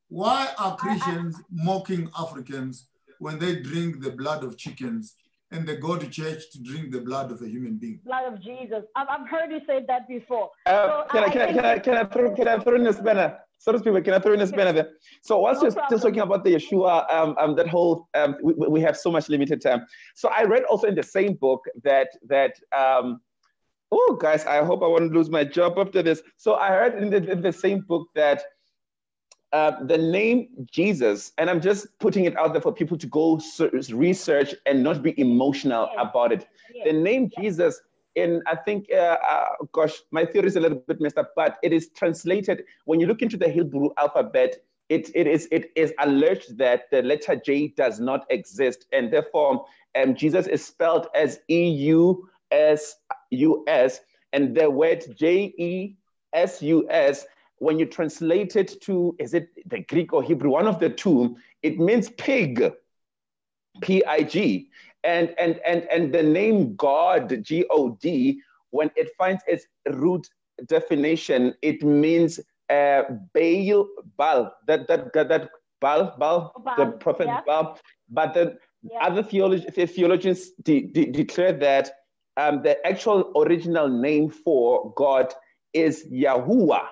Why are Christians mocking Africans when they drink the blood of chickens and they go to church to drink the blood of a human being? Blood of Jesus. I've heard you say that before. Can I throw in a spanner? So Sphiwe, can I throw in a spanner there? So whilst you're still talking about the Yeshua, that whole, we have so much limited time. So I read also in the same book that oh guys, I hope I won't lose my job after this. So I heard in the same book that the name Jesus, and I'm just putting it out there for people to go research and not be emotional about it. The name Jesus, I think, gosh, my theory is a little bit messed up, but it is translated, when you look into the Hebrew alphabet, it is alleged that the letter J does not exist, and therefore Jesus is spelled as E-U-S-U-S, and the word J-E-S-U-S, when you translate it to, is it the Greek or Hebrew, one of the two, it means pig, P-I-G. And the name God, G-O-D, when it finds its root definition, it means Baal, that Baal, the prophet Baal. But the other theologians declare that the actual original name for God is Yahuwah,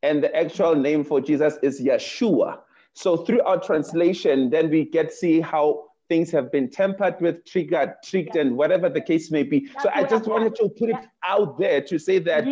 and the actual name for Jesus is Yeshua. So through our translation, then we get see how things have been tampered with, tricked, and whatever the case may be. So I just wanted to put it out there to say that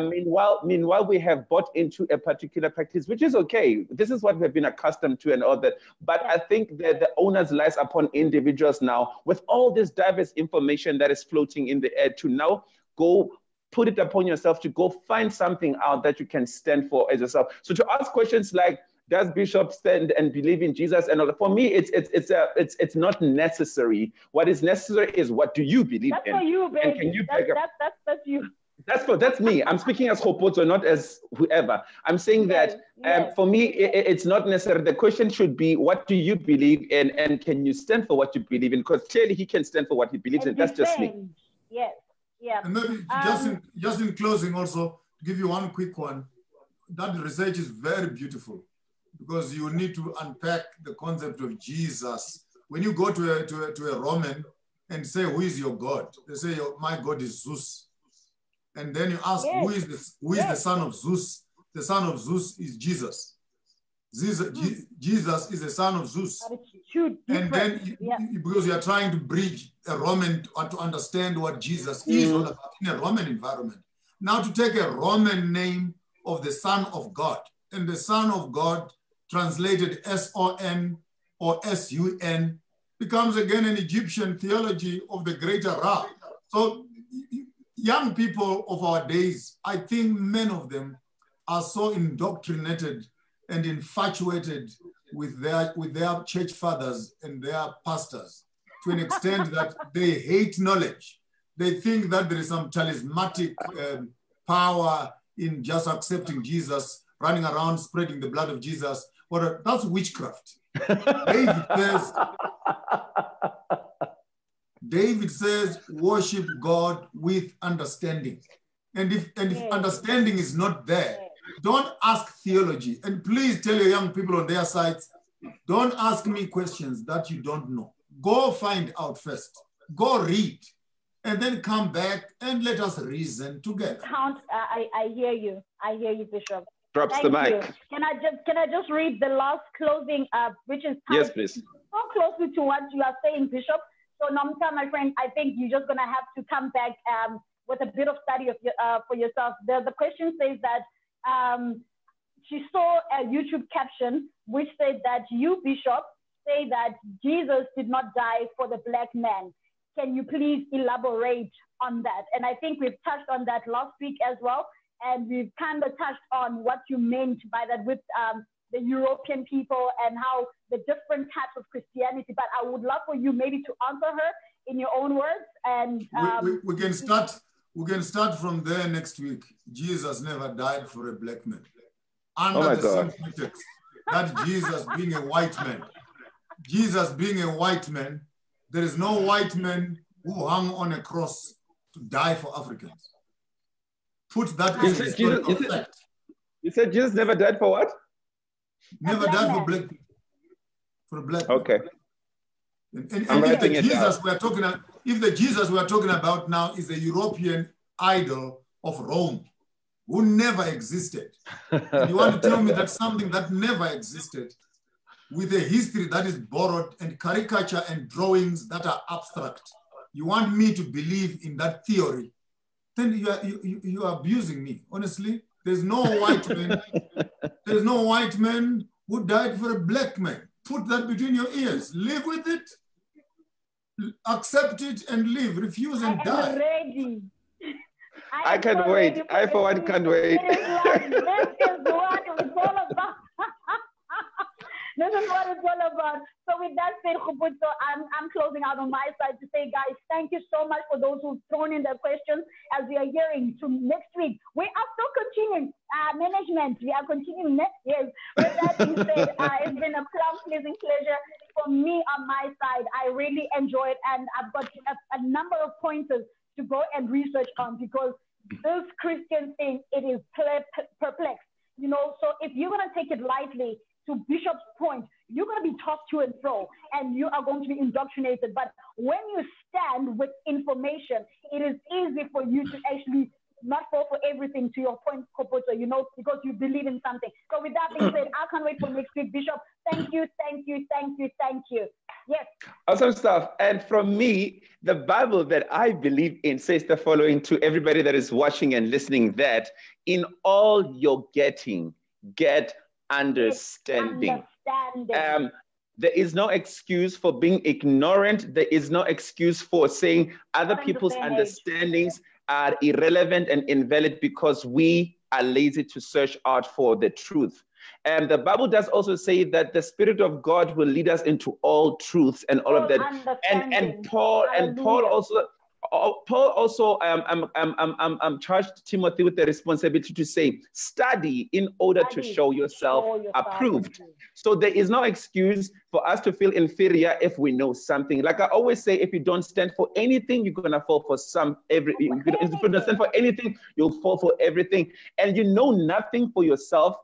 meanwhile we have bought into a particular practice, which is okay. This is what we've been accustomed to and all that. But I think that the onus lies upon individuals now, with all this diverse information that is floating in the air, to now go put it upon yourself to go find something out that you can stand for as yourself. So to ask questions like, does Bishop stand and believe in Jesus? And all, for me, it's not necessary. What is necessary is, what do you believe in? That's for you, baby. And can you that's you. That's me. I'm speaking as Kgopotso, not as whoever. I'm saying that for me, it's not necessary. The question should be, what do you believe in, and can you stand for what you believe in? Because clearly he can stand for what he believes in. That's just me. Yes. Yeah. And maybe just in closing, also to give you one quick one. That research is very beautiful, because you need to unpack the concept of Jesus. When you go to a Roman and say, who is your God? They say, my God is Zeus. And then you ask, who is the son of Zeus? The son of Zeus is Jesus. Jesus is the son of Zeus. And then, because you are trying to bridge a Roman to understand what Jesus is all about in a Roman environment. Now to take a Roman name of the Son of God, and the Son of God translated S-O-N or S-U-N, becomes again an Egyptian theology of the greater Ra. So young people of our days, I think many of them are so indoctrinated and infatuated with their church fathers and their pastors, to an extent that they hate knowledge. They think that there is some talismanic power in just accepting Jesus, running around spreading the blood of Jesus. That's witchcraft. David says, worship God with understanding. And if understanding is not there, don't ask theology. And please tell your young people on their sites, don't ask me questions that you don't know. Go find out first. Go read. And then come back and let us reason together. I hear you. I hear you, Bishop. Drops the mic. Can I just read the last closing, which is yes, please. So closely to what you are saying, Bishop. So Nomta, my friend, I think you're just gonna have to come back with a bit of study of for yourself. The question says that she saw a YouTube caption which said that you, Bishop, say that Jesus did not die for the black man. Can you please elaborate on that? And I think we've touched on that last week as well. And we've kind of touched on what you meant by that with the European people and how the different types of Christianity. But I would love for you maybe to answer her in your own words. And we can start. We can start from there next week. Jesus never died for a black man. Under the same pretext that Jesus being a white man. Jesus being a white man, there is no white man who hung on a cross to die for Africans. Put that as a historical fact. You said Jesus never died for what? Never died for black people. For a black man. Okay. And if the Jesus we're talking about, if the Jesus we're talking about now is a European idol of Rome, who never existed, and you want to tell me that something that never existed, with a history that is borrowed and caricature and drawings that are abstract, you want me to believe in that theory, then you are abusing me. Honestly, there's no white man. There's no white man who died for a black man. Put that between your ears. Live with it. Accept it and live. Refuse and die. I'm ready. I can't wait. I for one can't wait. This is what it's all about. This is what it's all about. So with that said, Kgopotso, I'm closing out on my side to say, guys, thank you so much for those who've thrown in their questions as we are hearing to next week. We are still continuing management. We are continuing next year. With that being said, it's been a pleasing pleasure for me on my side. I really enjoyed, and I've got a number of pointers to go and research on, because this Christian thing, it is perplexed. You know, so if you're going to take it lightly, to Bishop's point, you're going to be tossed to and fro, and you are going to be indoctrinated. But when you stand with information, it is easy for you to actually not fall for everything, to your point, Kgopotso, you know, because you believe in something. So with that being said, I can't wait for next week, Bishop. Thank you, thank you, thank you, thank you. Yes. Awesome stuff. And from me, the Bible that I believe in says the following to everybody that is watching and listening, that in all you're getting, get understanding. There is no excuse for being ignorant. There is no excuse for saying other people's understandings are irrelevant and invalid because we are lazy to search out for the truth. And the Bible does also say that the Spirit of God will lead us into all truths and all of that. And Paul also charged Timothy with the responsibility to say, study in order to show yourself approved. So there is no excuse for us to feel inferior if we know something. Like I always say, if you don't stand for anything, you're gonna fall for if you don't stand for anything, you'll fall for everything. And you know nothing for yourself.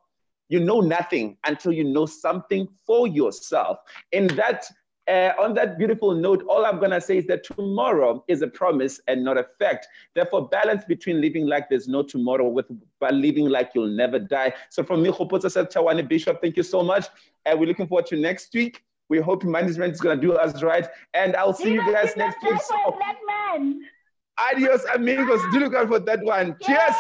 You know nothing until you know something for yourself. In that, on that beautiful note, all I'm going to say is that tomorrow is a promise and not a fact. Therefore, balance between living like there's no tomorrow but living like you'll never die. So from me, Kgopotso Seth Chawane, Bishop, thank you so much. And we're looking forward to next week. We hope management is going to do us right. And I'll see you guys next week. So, adios, amigos. Do look out for that one. Cheers.